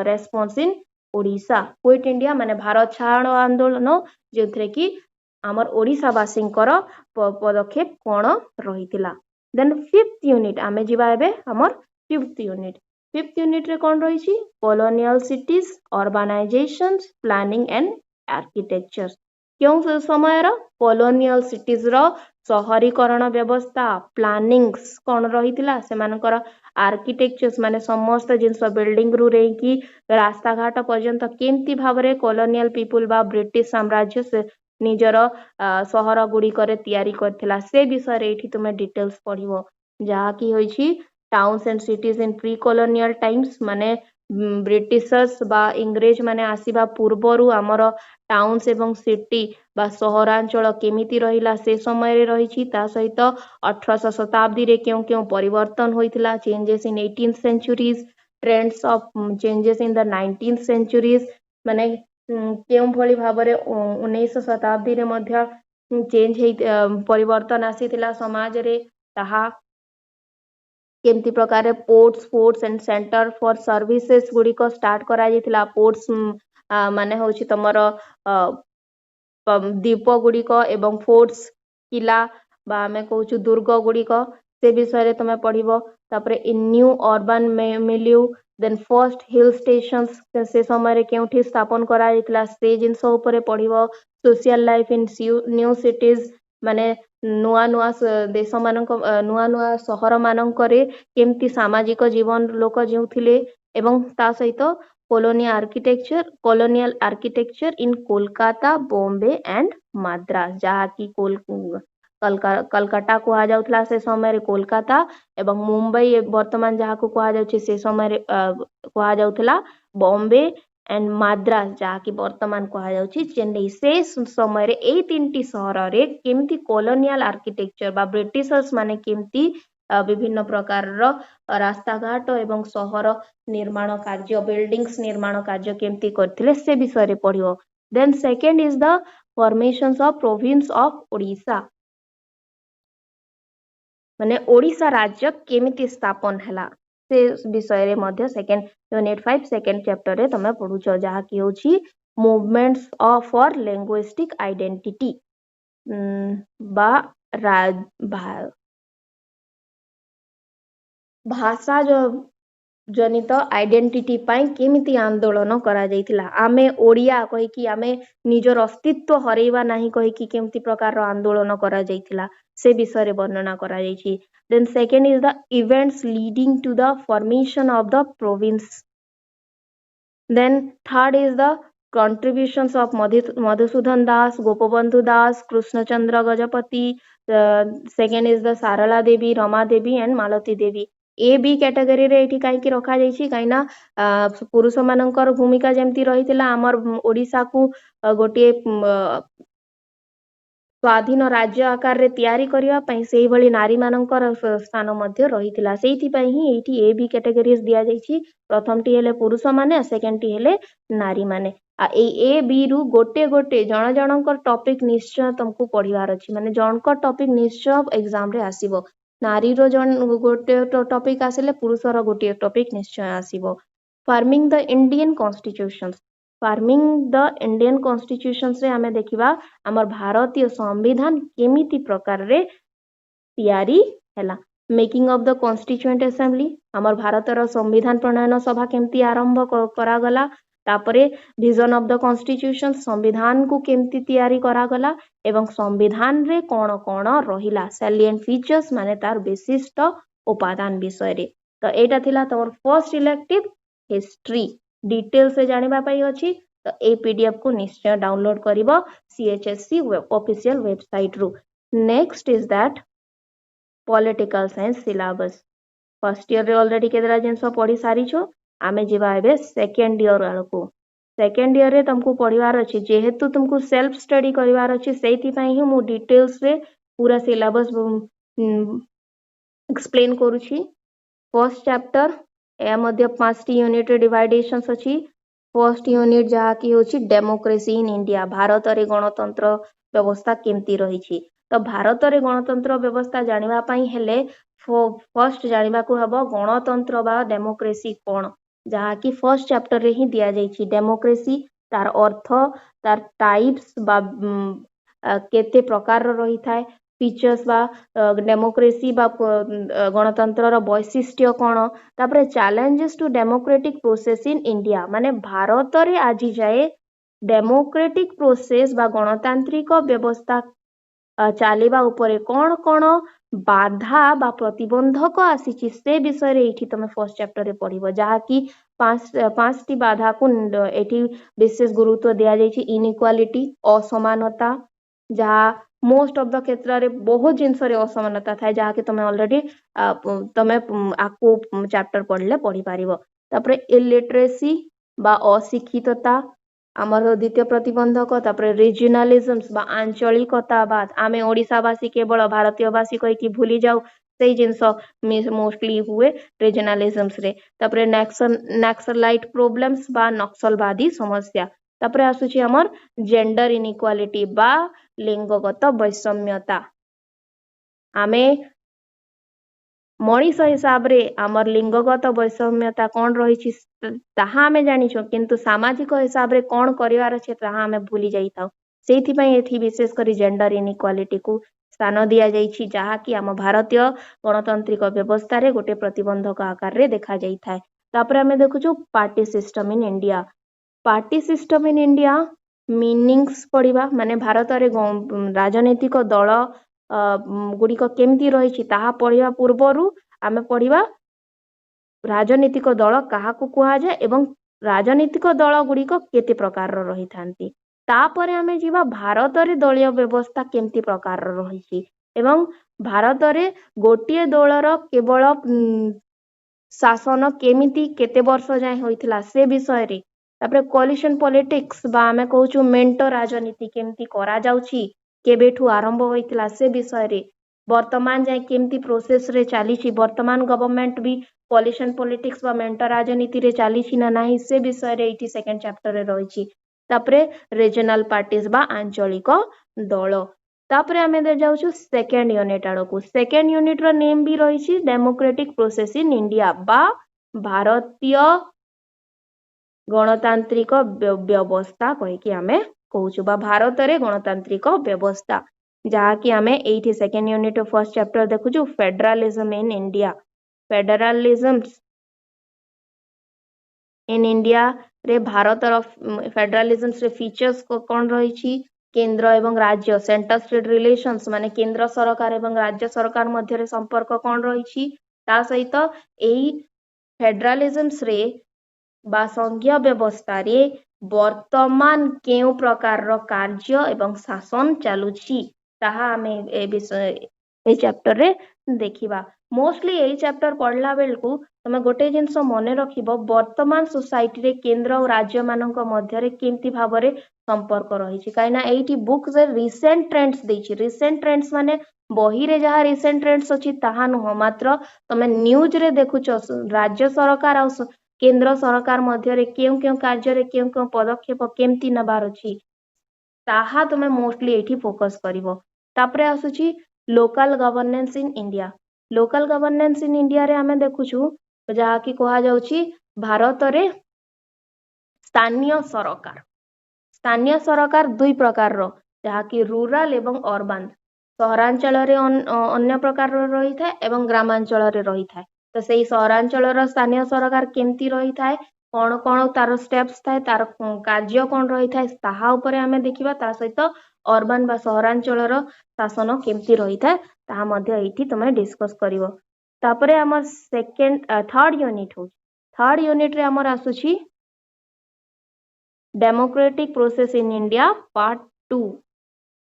response in Odisha. Quit India ମାନେ ଭାରତ ଛାଡ଼ ଆନ୍ଦୋଳନ, ଯେଉଁଥିରେ କି ଆମର ଓଡ଼ିଶାବାସୀଙ୍କର ପଦକ୍ଷେପ କ'ଣ ରହିଥିଲା। ଦେନ୍ ଫିଫ୍ଥ ୟୁନିଟ୍ ଆମେ ଯିବା ଏବେ ଆମର ଫିଫ୍ଥ ୟୁନିଟ୍। ଫିଫ୍ଥ ୟୁନିଟ୍ରେ କ'ଣ ରହିଛି? Colonial cities, urbanisations, planning and architecture. କେଉଁ ସମୟର? କଲୋନିଆଲ ସିଟିଜ୍ର ସହରୀକରଣ ବ୍ୟବସ୍ଥା, ପ୍ଲାନିଂସ୍ କ'ଣ ରହିଥିଲା, ସେମାନଙ୍କର ଆର୍କିଟେକ୍ଚର୍ସ ମାନେ ସମସ୍ତ ଜିନିଷ ବିଲ୍ଡିଂରୁ ନେଇକି ରାସ୍ତାଘାଟ ପର୍ଯ୍ୟନ୍ତ କେମିତି ଭାବରେ କଲୋନିଆଲ ପିପୁଲ ବା ବ୍ରିଟିଶ ସାମ୍ରାଜ୍ୟ ନିଜର ସହର ଗୁଡ଼ିକରେ ତିଆରି କରିଥିଲା ସେ ବିଷୟରେ ଏଇଠି ତୁମେ ଡିଟେଲ୍ସ ପଢିବ। ଯାହାକି ହୋଇଛି towns and cities in pre colonial Times, ମାନେ ବ୍ରିଟିଶର୍ସ ବା ଇଂରେଜ ମାନେ ଆସିବା ପୂର୍ବରୁ ଆମର ଟାଉନ୍ସ ଏବଂ ସିଟି ବା ସହରାଞ୍ଚଳ କେମିତି ରହିଲା ସେ ସମୟରେ ରହିଛି। ତା ସହିତ 18ଶ ଶତାବ୍ଦୀରେ କେଉଁ କେଉଁ ପରିବର୍ତ୍ତନ ହୋଇଥିଲା, changes in 18th centuries, trends of changes in the 19th centuries, ମାନେ କେଉଁଭଳି ଭାବରେ 19ଶ ଶତାବ୍ଦୀରେ ମଧ୍ୟ ଚେଞ୍ଜ ହେଇ ପରିବର୍ତ୍ତନ ଆସିଥିଲା ସମାଜରେ, ତାହା କେମିତି ପ୍ରକାରେ ports and centre for services ଗୁଡ଼ିକ ଷ୍ଟାର୍ଟ କରାଯାଇଥିଲା। ପୋର୍ଟସ୍ ମାନେ ହେଉଛି ତମର ଦ୍ୱୀପ ଗୁଡ଼ିକ ଏବଂ ଫୋର୍ଟସ୍ କିଲା ବା ଆମେ କହୁଛୁ ଦୁର୍ଗ ଗୁଡ଼ିକ, ସେ ବିଷୟରେ ତମେ ପଢିବ। ତାପରେ ନ୍ୟୁ ଅର୍ବାନ ମିଲିୟୁ, ଦେନ୍ ଫର୍ଷ୍ଟ ହିଲ୍ ଷ୍ଟେସନ୍ସ ସେ ସମୟରେ କେଉଁଠି ସ୍ଥାପନ କରାଯାଇଥିଲା ସେ ଜିନିଷ ଉପରେ ପଢିବ। Social life in new cities, ମାନେ ନୂଆ ନୂଆ ଦେଶମାନଙ୍କ ନୂଆ ନୂଆ ସହର ମାନଙ୍କରେ କେମିତି ସାମାଜିକ ଜୀବନ ଲୋକ ଯେଉଁଥିଲେ ଏବଂ ତା ସହିତ colonial architecture in Kolkata, Bombay and Madras, ଯାହାକି କଲକାତା କୁହାଯାଉଥିଲା ସେ ସମୟରେ କୋଲକାତା ଏବଂ ମୁମ୍ବାଇ ବର୍ତ୍ତମାନ ଯାହାକୁ କୁହାଯାଉଛି ସେ ସମୟରେ କୁହାଯାଉଥିଲା ବମ୍ବେ ଆଣ୍ଡ ମାଦ୍ରାସ, ଯାହାକି ବର୍ତ୍ତମାନ କୁହାଯାଉଛି ଚେନ୍ନାଇ। ସେ ସମୟରେ ଏଇ ତିନିଟି ସହରରେ କେମିତି କଲୋନିଆଲ ଆର୍କିଟେକ୍ଚର ବା ବ୍ରିଟିଶର୍ସ ମାନେ କେମିତି ବିଭିନ୍ନ ପ୍ରକାରର ରାସ୍ତାଘାଟ ଏବଂ ସହର ନିର୍ମାଣ କାର୍ଯ୍ୟ, ବିଲ୍ଡିଂସ୍ ନିର୍ମାଣ କାର୍ଯ୍ୟ କେମିତି କରିଥିଲେ ସେ ବିଷୟରେ ପଢିବ। Then second is the formations of province of Odisha, ମାନେ ଓଡ଼ିଶା ରାଜ୍ୟ କେମିତି ସ୍ଥାପନ ହେଲା ସେ ବିଷୟରେ ମଧ୍ୟ ସେକେଣ୍ଡ ୟୁନିଟ୍ 5 ସେକେଣ୍ଡ ଚ୍ୟାପ୍ଟରରେ ତମେ ପଢୁଛ, ଯାହାକି ହେଉଛି ମୁଭମେଣ୍ଟସ୍ ଫର ଲିଙ୍ଗୁଇଷ୍ଟିକ ଆଇଡେଣ୍ଟିଟି ବା ଭାଷା ଜନିତ ଆଇଡେଣ୍ଟିଟି ପାଇଁ କେମିତି ଆନ୍ଦୋଳନ କରାଯାଇଥିଲା। ଆମେ ଓଡ଼ିଆ କହିକି ଆମେ ନିଜର ଅସ୍ତିତ୍ୱ ହରେଇବା ନାହିଁ କହିକି କେମିତି ପ୍ରକାରର ଆନ୍ଦୋଳନ କରାଯାଇଥିଲା ସେ ବିଷୟରେ ବର୍ଣ୍ଣନା କରାଯାଇଛି। ଦେନ୍ second is the events leading to the formation of the province. Then third is the contributions of Madhusudan Das, Gopabandhu Das, Krishnachandra Gajapati. Second is the Sarala Devi, Rama Devi and Malati Devi. A B category रे एठी काई की रखा जाइछि काइना पुरुष मानकर भूमिका जेमती रहितिला हमर ओडिसा को गोटे स्वाधीन राज्य आकार रे तैयारी करिया पई सेही भली नारी मानकर स्थान मध्य रहितिला। सेही पई ही एठी ए बी कैटेगरीज दिया जाइछि। प्रथम टी हेले पुरुष माने, सेकंड टी हेले नारी माने। आ ए बी रु गोटे गोटे जण जणकर टॉपिक निश्चय तुमको पढिवार अछि, माने जणकर टॉपिक निश्चय एग्जाम रे आसीबो। नारी रो जण गोटे टॉपिक आसिले पुरुष रो गोटे टॉपिक निश्चय आसीबो। Forming the Indian constitutions, forming the Indian constitutions रे हमें देखिबा हमर भारतीय संविधान केमिति प्रकार रे तैयारी हैला। Making of the constituent assembly, हमर भारतर संविधान प्रणयन सभा केमती आरंभ करागला। तापरे विजन ऑफ द कॉन्स्टिट्यूशन संविधान को केमती तैयारी करागला एवं संविधान रे कौन कौन रहिला सैलिएंट फीचर्स माने तार विशिष्ट उपादान विषय रे। तो एटा थिला तमर फर्स्ट इलेक्टिव हिस्ट्री डिटेल से जानिबा पाई अछि। तो ए पीडीएफ को निश्चय डाउनलोड करिवो सीएचएससी ऑफिशियल वेबसाइट रु। Next is that political science syllabus first year रे ऑलरेडी केदरा जिंस पढ़ी सारी छो आमे जिबा एबे सेकंड ईयर वालको सेकंड ईयर रे तुमको पढ़िवार अछि जेहेतु तुमको सेल्फ स्टडी करिवार अछि सेति पई ही मु डिटेल्स रे पूरा सिलेबस एक्सप्लेन करूछी। फर्स्ट चैप्टर ए मध्य 5 यूनिट डिवाइडेशंस अछि। फर्स्ट यूनिट जहा की होची डेमोक्रेसी इन इंडिया भारत रे गणतंत्र व्यवस्था केमती रही छी। तो भारत रे गणतंत्र व्यवस्था जानिबा पई हेले फर्स्ट जानिबा को हबो गणतंत्र बा डेमोक्रेसी कोन जहा की फर्स्ट चैप्टर रे ही दिया जाई छी। डेमोक्रेसी तार अर्थ तार टाइप्स बा केते प्रकार रही थाए फीचर्स बा डेमोक्रेसी बा गणतंत्र वैशिष्ट्य कौन तापरे challenges to democratic process in India माने भारत रे आज जाए डेमोक्रेटिक प्रोसेस बा गणतांत्रिक व्यवस्था चलिबा उपरे कौन कौन बाधा बा प्रतिबंधक आसी से विषय रे एठी तमे फर्स्ट चैप्टर रे पढ़िबो जहा की पांचटी बाधा को एठी विशेष गुरुत्व दिया जाई छी। इनइक्वालिटी असमानता जहा मोस्ट ऑफ द क्षेत्र रे बहुत जिंस रे असमानता थाए जहा कि तमे ऑलरेडी तमे आको चैप्टर पढ़ले पढ़ी पारिबो। तापरे इलिटरेसी बा अशिक्षितता आमर द्वितीय प्रतिबंधक तापरे रीजनलिज्म्स बा आंचलिकतावाद आमे ओडिसावासी केवल भारतीयवासी कहि कि भूली जाऊ सेई जिंस मोस्टली हुए रीजनलिज्म्स रे। तापरे नक्सलाइट प्रॉब्लम्स बा नक्सलवादी समस्या तापरे आसुची हमर जेंडर इनइक्वालिटी बा लिंगगत वैषम्यता आमे मनीष हिसाब रे आमर लिंगगत वैषम्यता कौन रही ताहा आमे जानिछो किंतु सामाजिक हिसाब रे कौन करिवार अछि ताहा आमे भूली जाइताउ सेथि पई एथि विशेष करी जेंडर इनइक्वालिटी को स्थान दिया जाइछि जहा कि आम भारतीय गणतांत्रिक व्यवस्था रे गोटे प्रतिबंधक आकार रे देखा जाई थाए। तापरे आमे देखुछु party system in India party system in India meanings पढ़िबा माने भारत रे राजनीतिक दल गुड़िक केमती रही ताहा पढ़िबा पूर्वरु आमे पढ़िबा राजनीतिक दल काहाकू कुहा जाय एवं राजनीतिक दल गुड़िक केते प्रकार रही थांती। तापरे आमे जीवा भारत रे दलीय व्यवस्था केमती प्रकार रही एवं भारत रे गोटिए दलर केवल शासन केमिति केते वर्ष जाय होइथिला से विषय रे। तापरे कोलिशन पॉलिटिक्स बा आमे कहूछु मेंटो राजनीति केमती करा जाउछि केबेठू आरंभ होइथिला से विषय रे वर्तमान जाय केमती प्रोसेस रे चाली छी वर्तमान गवर्नमेंट भी कोलिशन पॉलिटिक्स बा मेंटो राजनीति रे चाली छी ना नाही से विषय रे एठी सेकंड चैप्टर रे रही छी। तापरे रीजनल पार्टीज बा आंचलिक दल तापरे आमे दे जाउछु सेकंड यूनिट आडको सेकंड यूनिट रो नेम भी रही छी डेमोक्रेटिक प्रोसेस इन इंडिया बा भारतीय गणतांत्रिक व्यवस्था कहि कि आमे कहूछु बा भारत रे गणतांत्रिक व्यवस्था जहा कि आमे एठी सेकंड यूनिट फर्स्ट चैप्टर देखुछु federalism in India federalism in India रे भारत रो फेडरलिज्म रे फीचर्स को कोन रही छी केंद्र एवं राज्य सेंटर स्टेट रिलेशंस माने केंद्र सरकार एवं राज्य सरकार मध्य रे संपर्क कोन रही छी ता सहित एई फेडरलिज्म रे बा संघीय व्यवस्था रे वर्तमान केउ प्रकार रो कार्य एवं शासन चालुछि ताहा हमें ए विषय ए चैप्टर रे देखिबा। मोस्टली ए चैप्टर पढ़ला बेलकू तमे गोटे जिंस मने रखिबो वर्तमान सोसाइटी रे केंद्र और राज्य मानक मध्य रे केमती भाबरे संपर्क रही छी काइना एठी बुक से रिसेंट ट्रेंड्स देछि रिसेंट ट्रेंड्स माने बही रे जहा रिसेंट ट्रेंड्स अछि ताहा न मात्र तमे न्यूज रे देखुछो राज्य सरकार आ केंद्र सरकार मध्य रे केउ केउ कार्य रे केउ केउ पदक्षेप केमती नबार अछि ताहा तमे मोस्टली एठी फोकस करिवो। तापरे आसुची local governance in India local governance in India रे आमे देखुछु जहा कि कहा जाउची भारत रे स्थानीय सरकार दुई प्रकार रो जहा कि रूरल एवं अर्बन सहरांचल रे अन्य प्रकार रो रही थाए एवं ग्रामांचल रे रही थाए तो सेही सहरांचल रो स्थानीय सरकार केमती रही थाए कौन कौन तार स्टेप्स थाए तार कार्य कौन रही थाए ताहा उपरे आमे देखिबा ता सहित अर्बन बा सहरांचलर शासन केमती रही थाए ताहा मध्ये एठी तमे डिस्कस करिवो तापरे हमर सेकंड थर्ड यूनिट हो थर्ड यूनिट रे हमर आसुची democratic process in India part 2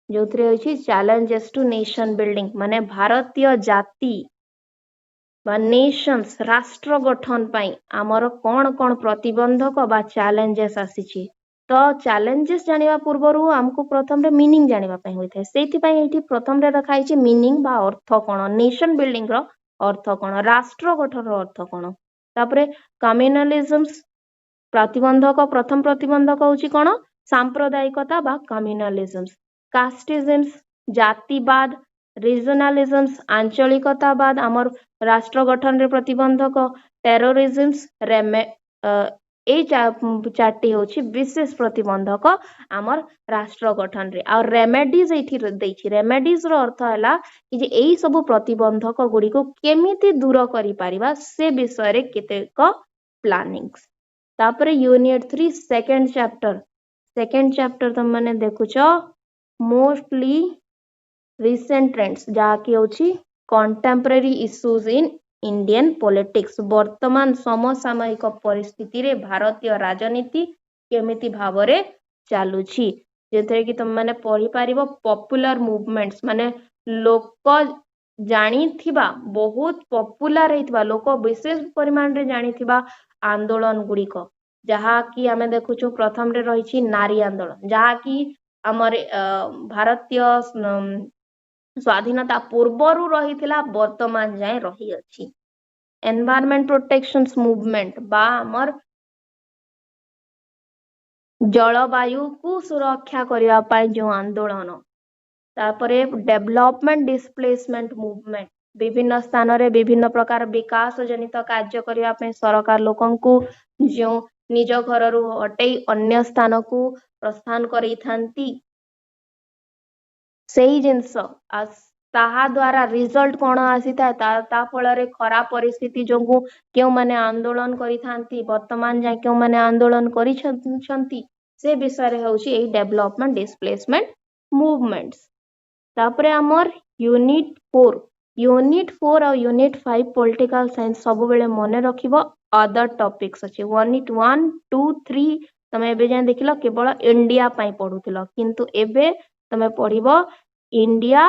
जो थरे होची चैलेंजेस टू नेशन बिल्डिंग माने भारतीय जाति बा नेशंस राष्ट्र गठन पाई आमर कौन कौन प्रतिबंधक बा चैलेंजेस आसीची तो चैलेंजेस जानिबा पूर्वरु हमको प्रथम रे मीनिंग जानिबा पई होइथाय सेति पई एठी प्रथम रे रखाई छि मीनिंग बा अर्थ कोन नेशन बिल्डिंग रो अर्थ कोन राष्ट्र गठन रो अर्थ कोन तापरे कम्युनलिज्म्स प्रतिबंधक प्रथम प्रतिबंधक होची कोन सांप्रदायिकता बा कम्युनलिज्म्स कास्टिज्म्स जातिवाद रिजनलिज्म्स आंचलिकतावाद आमर राष्ट्र गठन रे प्रतिबंधक टेररिज्म्स ए चार्टी होची विशेष प्रतिबंधक आमर राष्ट्र गठन रे और रेमेडीज एठी देछि रेमेडीज रो अर्थ हला कि जे एई सब प्रतिबंधक गुडी को केमिति दूर करि परिबा से विषय रे केतेक प्लानिंग्स तापरे यूनिट 3 सेकंड चैप्टर तुम माने देखुछो मोस्टली रिसेंट ट्रेंड्स जाकी होची contemporary issues in Indian politics वर्तमान समसामयिक परिस्थिति रे भारतीय राजनीति केमिति भावरे चालुछि जेथे कि तुम माने पढ़ी पारिबो पॉपुलर मूवमेंट्स माने लोक जानी थिबा बहुत पॉपुलर हेतिबा लोक विशेष परिमाण रे जानी थिबा आंदोलन गुड़िक जहा कि आमे देखुछु प्रथम रे रहिछि नारी आंदोलन जहा कि हमर भारतीय स्वाधीनता पूर्वरु रहिथिला वर्तमान जाय रही अछि एनवायरमेंट प्रोटेक्शंस मूवमेंट बा हमर जलवायु को सुरक्षा करिया पाई जो आंदोलन तापरे डेवलपमेंट डिस्प्लेसमेंट मूवमेंट विभिन्न स्थान रे विभिन्न प्रकार विकास जनित कार्य करिया पे सरकार लोकन को जो निज घर रु हटै अन्य स्थान को प्रस्थान करै थांती सेही जिंस ताहा द्वारा रिजल्ट कोन आसीता ता फल रे खराब परिस्थिति जोगु केउ माने आंदोलन करि थांती वर्तमान जाय केउ माने आंदोलन करि छंती से विषय रे होची ए डेवलपमेंट डिस्प्लेसमेंट मूवमेंट्स तापरे हमर यूनिट 4 और यूनिट 5 पॉलिटिकल साइंस सब बेले मने रखिबो अदर टॉपिक्स अछि यूनिट 1 2 3 तमे एबे जाय देखिलो केवल इंडिया पई पढुथिलो किंतु एबे तमे पढिबो इंडिया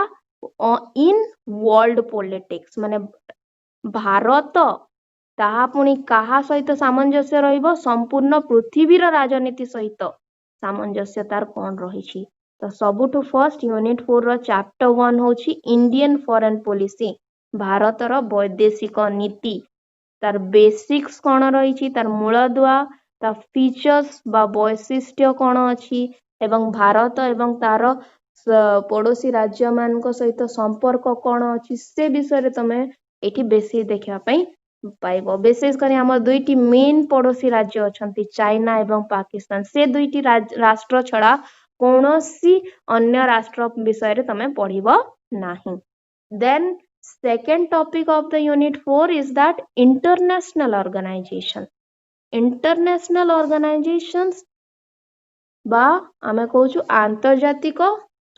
इन वर्ल्ड पॉलिटिक्स माने भारत ताहा पुनी काहा सहित सामंजस्य रहिबो संपूर्ण पृथ्वीर राजनीति सहित सामंजस्य तार कोन रहिछि तो सबुठु फर्स्ट यूनिट 4 रो चैप्टर 1 होछि इंडियन फॉरेन पॉलिसी भारत रो वैदेशिक नीति तार बेसिक्स कोन रहिछि तार मूलदुआ तार फीचर्स बा वैशिष्ट्य कोन अछि एवं भारत एवं तार पड़ोसी राज्य मान को सहित संपर्क कोन अछि से विषय रे तमे एठी बेसी देखिया पई पाइबो विशेष करी हमर दुईटी मेन पड़ोसी राज्य अछंती चाइना एवं पाकिस्तान से दुईटी राष्ट्र छड़ा कौनसी अन्य राष्ट्र विषय रे तमे पढ़िबो नाही then second topic of the unit 4 is that international organisations बा आमे कहूछु आंतर्जातिक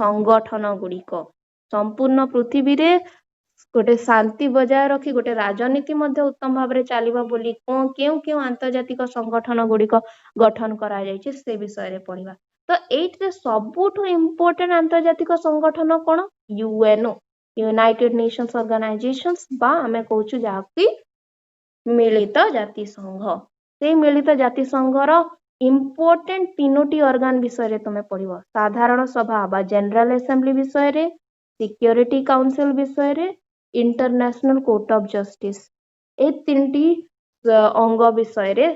संगठन गुड़िक संपूर्ण पृथ्वी रे गोटे शांति बजाय रखी गोटे राजनीति मध्य उत्तम भाव रे चलिबा बोली केउ केउ आंतर्जातिक संगठन गुड़िक गठन करा जायछि से विषय रे पढ़िबा तो एट सबुठु इम्पोर्टेंट आंतर्जातिक संगठन कोन यूएनओ यूनाइटेड नेशंस ऑर्गेनाइजेशंस बा आमे कहूछु जाकी मिलित जाति संघ से मिलित जाति संघर इम्पोर्टेंट तीनोटी ऑर्गन विषय रे तमे पढ़िबो साधारण सभा बा जनरल असेंबली विषय रे सिक्योरिटी काउंसिल विषय रे इंटरनेशनल कोर्ट ऑफ जस्टिस ए तीनटी अंग विषय रे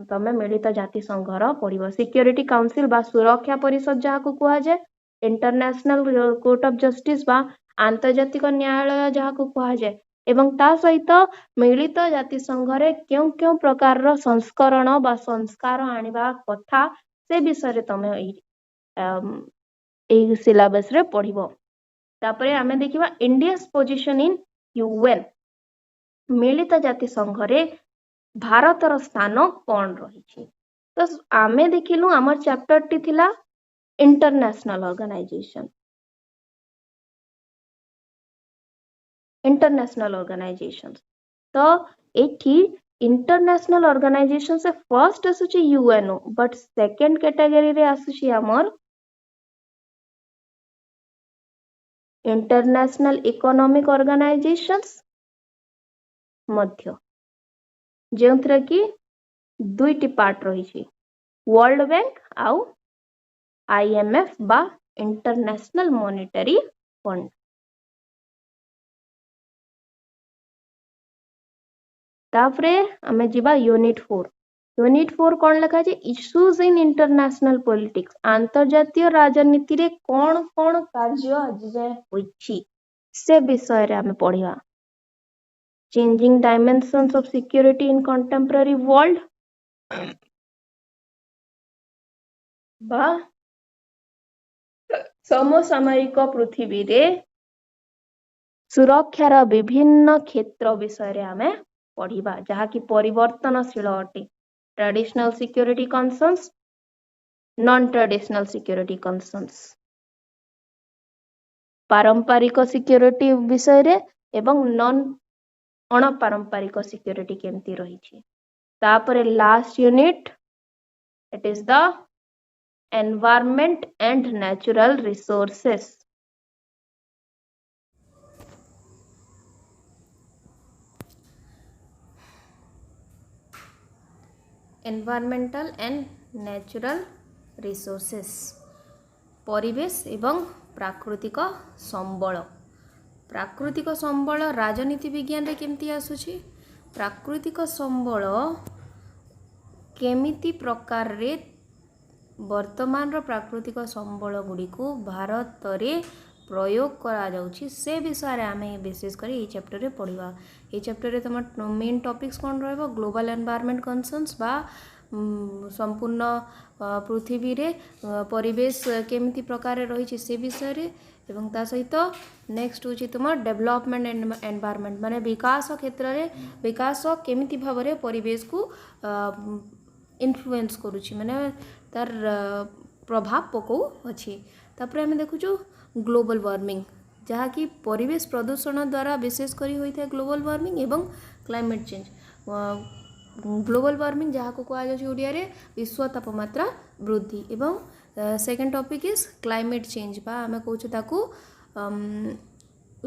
तमे मिलित जाति संघर पढ़िबो सिक्योरिटी काउंसिल बा सुरक्षा परिषद जहा को कुआ जाय इंटरनेशनल कोर्ट ऑफ जस्टिस बा आंतर्जातिक न्यायालय जहा को कुआ जाय एवं ता सहित मिलित जाति संघरे क्यों क्यों प्रकार रो संस्करण बा संस्कार आनिबा कथा से विषय रे तमे ए सिलेबस रे पढ़िबो तापरे आमे देखिबा इंडिया's पोजीशन इन यूएन मिलित जाति संघरे भारतर स्थान कौन रही। तो आमे देखिलु आमर चैप्टर टी थिला इंटरनेशनल ऑर्गेनाइजेशन। इंटरनेशनल ऑर्गेनाइजेशन तो एठी इंटरनेशनल ऑर्गेनाइजेशन से फर्स्ट आसुची यूएनओ बट सेकंड कैटेगरी रे आसुची आमर इंटरनेशनल इकोनॉमिक ऑर्गेनाइजेशंस मध्य जो कि दुईटी पार्ट रही वर्ल्ड बैंक आउ आईएमएफ बा इंटरनेशनल मॉनेटरी फंड। तापरे आमे जिबा यूनिट 4। यूनिट 4 कौन लिखा है इश्यूज इन इंटरनेशनल पॉलिटिक्स अंतर्जातीय राजनीति रे कौन कौन कार्य आज जाए होइछि से विषय रे आमे पढ़िया। Changing dimensions of security in contemporary world बा समसामयिक पृथ्वी रे सुरक्षार विभिन्न क्षेत्र विषय रे आमे पढ़िबा जहा कि परिवर्तनशील अटे। Traditional security concerns non traditional security concerns पारंपरिक सिक्योरिटी विषय रे एवं नॉन अणपारंपरिक सिक्योरिटी केमती रही। तापरे last unit it is the environment and natural resources. Environmental and natural resources परिवेश एवं प्राकृतिक संबल। प्राकृतिक संबल राजनीति विज्ञान रे केमती आसुची प्राकृतिक संबल केमिति प्रकार रे वर्तमान रो प्राकृतिक संबल गुडी को भारत रे प्रयोग करा जाउची से विषय रे आमे विशेष करी ए चैप्टर रे पढिबा। ए चैप्टर रे तमर मेन टॉपिक्स कोन रहबो ग्लोबल एनवायरनमेंट कंसर्न्स बा संपूर्ण पृथ्वी रे परिवेश केमिति प्रकार रे रही से विषय रे एवं ता सहित नेक्स्ट होची तुम डेवलपमेंट एंड एनवायरनमेंट माने विकास क्षेत्र रे विकास केमिति भाव रे परिवेश को इन्फ्लुएंस करूची माने तार प्रभाव पकौ अछि। तापरे हमें देखुछु ग्लोबल वार्मिंग जहा कि परिवेश प्रदूषण द्वारा विशेष करी होई था ग्लोबल वार्मिंग एवं क्लाइमेट चेंज। ग्लोबल वार्मिंग जहा को कहा जाय ओडिया रे विश्व तापमात्रा वृद्धि एवं second topic is climate change बा आमे कहूछु ताकू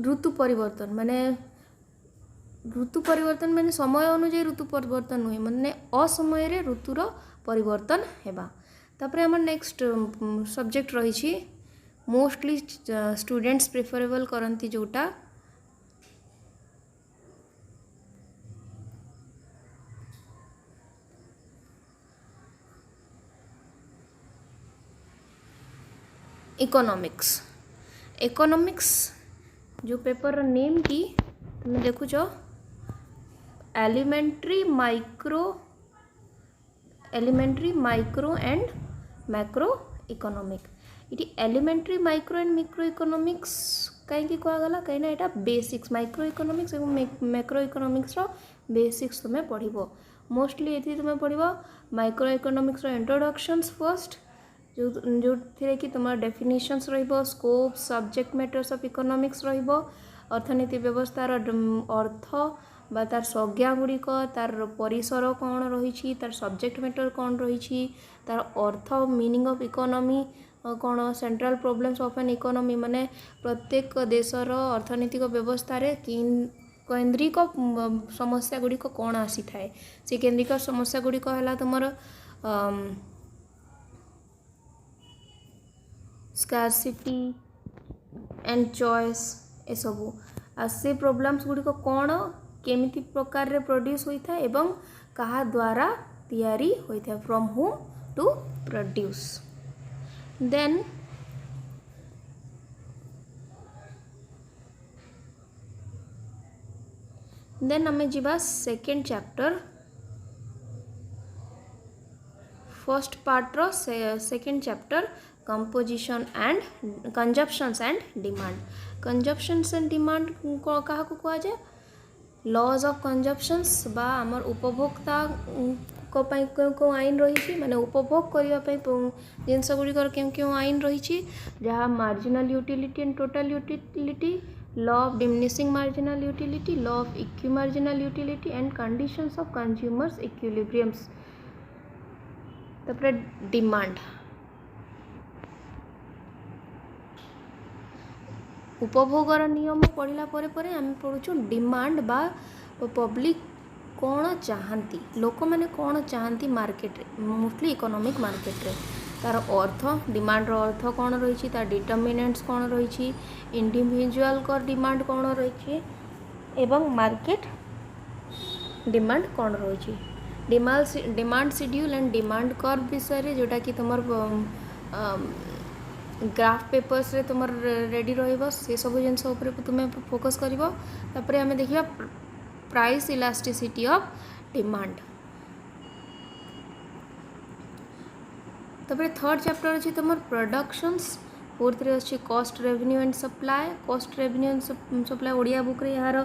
ऋतु परिवर्तन माने समय अनुसार ऋतु परिवर्तन हुए माने असमय रे ऋतुर परिवर्तन हेबा। तापरे हमर नेक्स्ट सब्जेक्ट रही छी मोस्टली स्टूडेंट्स प्रिफरेबल करंती जोटा इकोनॉमिक्स। इकोनॉमिक्स जो पेपर नेम की तुम देखु elementary micro and macro economic. इटी elementary micro and macro economics कहीं कहगला कहीं यहाँ बेसिक्स माइक्रो इकोनॉमिक्स और मैक्रो इकोनॉमिक्स बेसिक्स तुम्हें पढ़ो। मोस्टली ये तुम्हें पढ़ो माइक्रो इकोनॉमिक्स इंट्रोडक्शंस फर्स्ट जो थे कि तुम डेफिनेशंस रहिबो scope subject matters of economics रहिबो अर्थनीति व्यवस्थार अर्थ बा तार संज्ञा गुड़िक तार परिसर कौन रही तार सब्जेक्ट मैटर कौन रही तार अर्थ मीनिंग ऑफ इकोनॉमी कौन central problems of an economy माने प्रत्येक देशर अर्थनैतिक व्यवस्था रे केन्द्रिक समस्या गुड़िक कौन आसी थाए से केन्द्रिक समस्या गुड़िक है तुमर स्कार्सिटी एंड चॉइस ए सबू आ से प्रॉब्लम्स गुड़िक कौन केमिति प्रकार रे प्रोड्यूस होता है एवं कहा द्वारा तैयारी होता है from whom to produce. Then आमे जीवा सेकेंड चैप्टर फर्स्ट पार्ट रो second chapter composition and consumptions and demand. Consumptions and demand क्या कहा जाए लॉज ऑफ कंजप्शंस बा आमर उपभोक्ता को आईन रही माने उपभोग करने जिनस गुड़िकर क्यों क्यों आईन रही जहाँ marginal utility and total utility law of diminishing marginal utility law of equi marginal utility and conditions of consumers equilibriums तपर डिमांड उपभोगर नियम पढ़ला परे आम पढ़ुचु डिमांड बा पब्लिक कौन चाहती लोक मैंने कौन चाहती मार्केट रे मोस्टली इकोनॉमिक मार्केट रे तार अर्थ डिमांड रो अर्थ कौन रही तार डिटर्मिनेंट्स कौन रही इंडिविजुअल को डिमांड कौन रही एवं मार्केट डिमांड कौन रही demand schedule and demand curve विषय जोटा कि तुम ग्राफ पेपर्स रे तुम रेडी रहिबो से सब जिनस ऊपर तुम्हें फोकस करिवो तापर हमें देखिबा प्राइस इलास्टिसिटी ऑफ डिमांड तापर थर्ड चैप्टर अछि तुम प्रोडक्शंस फोर्थ रे अछि cost revenue and supply Odia book रे यार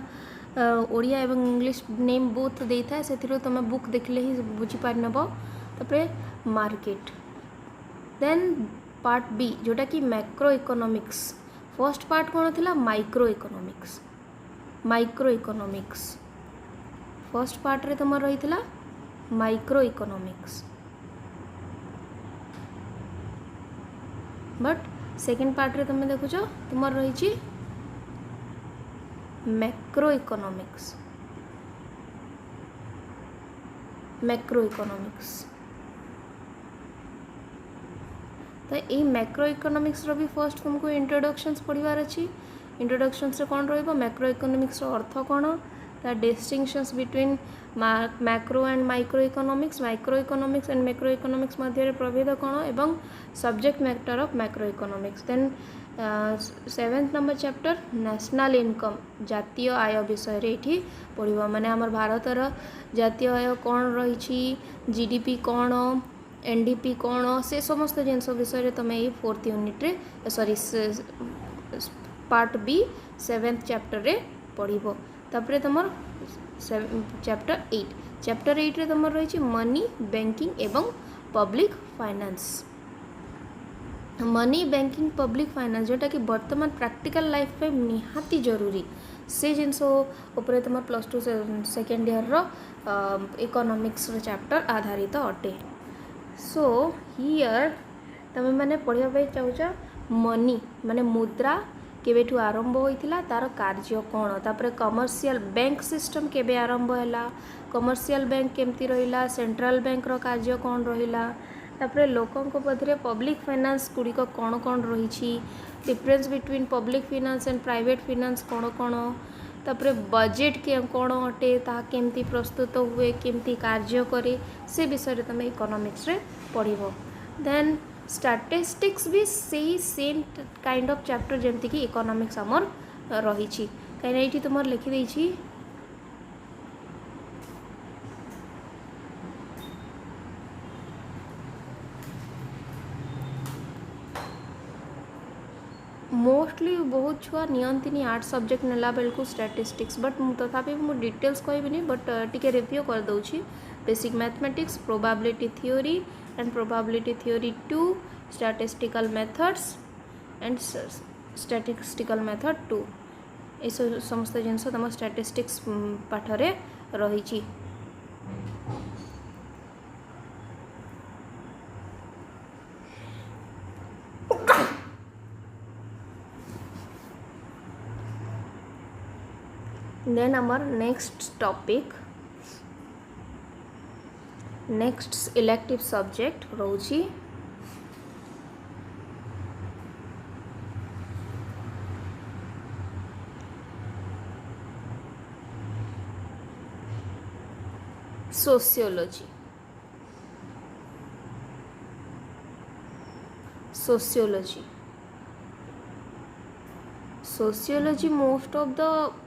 ओडिया एवं इंग्लिश नेम बोथ देता है से तुम बुक देखले ही बुझी पार नबो तापर मार्केट देन पार्ट बी जोटा कि मैक्रो इकोनॉमिक्स फर्स्ट पार्ट कौन थिला माइक्रो इकोनॉमिक्स फर्स्ट पार्ट रे तुम रही थिला micro economics but second part रे तुम देखुच तुम रही मैक्रो इकोनॉमिक्स तो ये मैक्रो इकोनॉमिक्स रो भी फर्स्ट तुमको इंट्रोडक्शंस पढ़वार अच्छी इंट्रोडक्शंस रे कौन रहिबो मैक्रो इकोनॉमिक्स रो अर्थ कौन the distinctions between macro and micro economics and macro economics मध्य प्रभेद कौन एवं subject matter of macro economics then 7th number chapter national income जातीय आय विषय रे एठी पढ़िबो माने हमर भारतर जातीय आय कौन रही जीडीपी कौन एनडीपी कौन से समस्त जिनस विषय तुम ये 4th यूनिट रे sorry part B 7th chapter रे पढ़िबो तापर तुम चैप्टर 8 रे तुम रही मनी बैंकिंग एवं public finance money banking public finance जोटा कि वर्तमान प्रैक्टिकल लाइफ पे निहाती जरूरी से जिनस उपरे तुम +2 सेकेंड ईयर रो इकोनॉमिक्स रो चैप्टर आधारित अटे सो हियर तुम मैंने पढ़ाई चाहूच मनी माने मुद्रा केवेठू आरंभ होइथिला तार कार्य कौन तापर कमर्शियल बैंक सिस्टम केबे आरंभ हैला कमर्शियल बैंक केमती रहिला सेंट्रल बैंक रो कार्य कौन रहिला तापर लोकों मध्य पब्लिक फाइनेंस गुड़िक कौन कौन रही difference between public finance and private finance कौन कौन तापर बजेट के कौन अटे ता केमती प्रस्तुत हुए केमती कार्य करे से विषय तुम इकोनॉमिक्स रे पढ़िबो देन स्टैटिस्टिक्स भी सही सेम काइंड ऑफ चैप्टर जमती कि इकोनॉमिक्स आमर रही कहीं ये तुम लिखिदे मोस्टली बहुत छुआ नियंतिनी आर्ट सब्जेक्ट नेला बेलू स्टैटिस्टिक्स बट तथापि मु डिटेल्स कहबी बट टिके रिव्यू कर दूची basic mathematics probability theory and probability theory 2 statistical methods and statistical method 2 ये समस्त जिनस तुम स्टैटिस्टिक्स पाठ रे रही then our next topic next elective subject रहुची sociology sociology most of the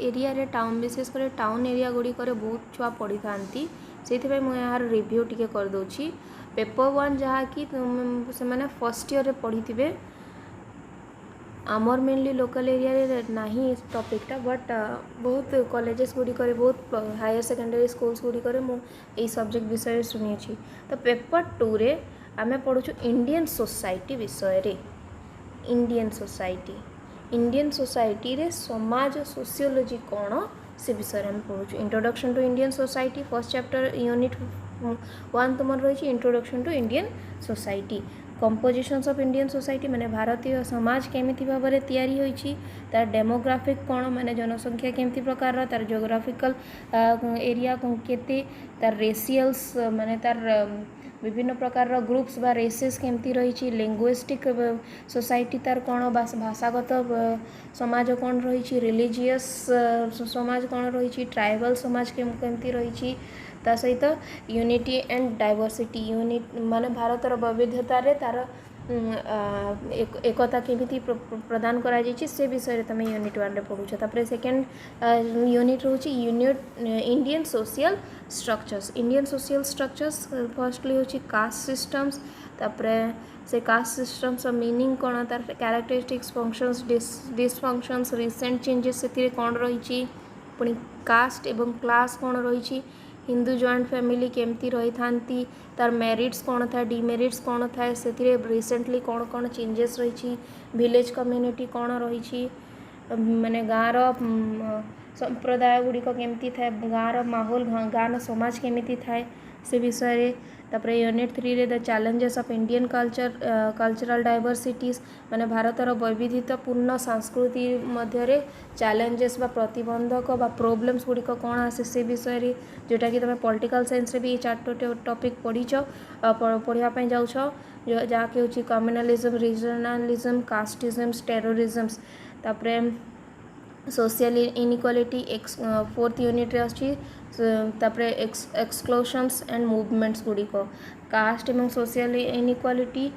area रे टाउन विशेषकर टाउन एरिया गुड़ी करे बहुत छुआ पढ़ी था से मुझे यार रिव्यू टिके कर दूची पेपर 1 जहाँ कि से मैंने फर्स्ट ईयर रे पढ़ी थे आमर मेनली लोकल एरिया नहीं टॉपिकटा बट बहुत कॉलेजेस गुड़ी करे बहुत हायर सेकेंडरी स्कूल्स गुड़ी करे यही सब्जेक्ट विषय शुणी तो पेपर 2 रे आमे पढ़ुछु इंडियन सोसाइटी विषय रे इंडियन सोसाइटी रे समाज सोशियोलॉजी कौन से विषय में पढ़ुछु introduction to Indian society first chapter unit 1 तुम रही introduction to Indian society compositions of Indian society माने भारतीय समाज केमिति भाव में तैयारी होईछि तार डेमोग्राफिक कौन माने जनसंख्या केमिति प्रकार तार जियोग्राफिकल एरिया केते तार रेशियल्स माने तार विभिन्न प्रकार ग्रुप्स बा रेसेस केमती रही लिंग्विस्टिक सोसाइटी तार कौन भाषागत समाज कौन रही रिलीजियस समाज कौन रही ट्राइबल समाज केमती रही ता सहित यूनिटी एंड डाइवर्सिटी यूनिट माने भारतर विविधतार तार एकता केमिति प्रदान करा जायछि से विषय तुम यूनिट 1 रे पढ़ुछ तापर सेकेंड यूनिट रोची unit Indian social structures firstly होची कास्ट सिस्टम्स तापर से कास्ट सिस्टम्स मीनिंग कौन तार characteristics functions dysfunctions recent changes से कौन रही पुणी कास्ट एवं क्लास कौन रही हिंदू जॉइंट फैमिली केमती रही थांती तार मेरिट्स कौन था डिमेरिट्स कौन था से रिसेंटली कौन कौन चेंजेस रही विलेज कम्युनिटी कौन रही माने गाँव संप्रदाय गुड़िक केमती थाए गाँव माहौल गाँव समाज केमिति थाए से विषय तापर यूनिट 3 रे the challenges of Indian cultural diversities माने भारतर वैविध्यपूर्ण संस्कृति मध्य चैलेंजेस बा प्रतिबंधक बा प्रोब्लेम्स गुड़िक कौन आसे से विषय जोटा कि तुम पॉलिटिकल साइंस रे भी 4 टॉपिक पढ़ीच पढ़ापी जाऊछ जहाँकि हूँ कम्युनलिज्म रीजनलिज्म कास्टिज्म टेररिज्म तापर सोशल इनइक्वालिटी 4th यूनिट रे अच्छी तापर एक्सक्लूशंस एंड मूवमेंट्स गुड़िक कास्ट एवं social inequality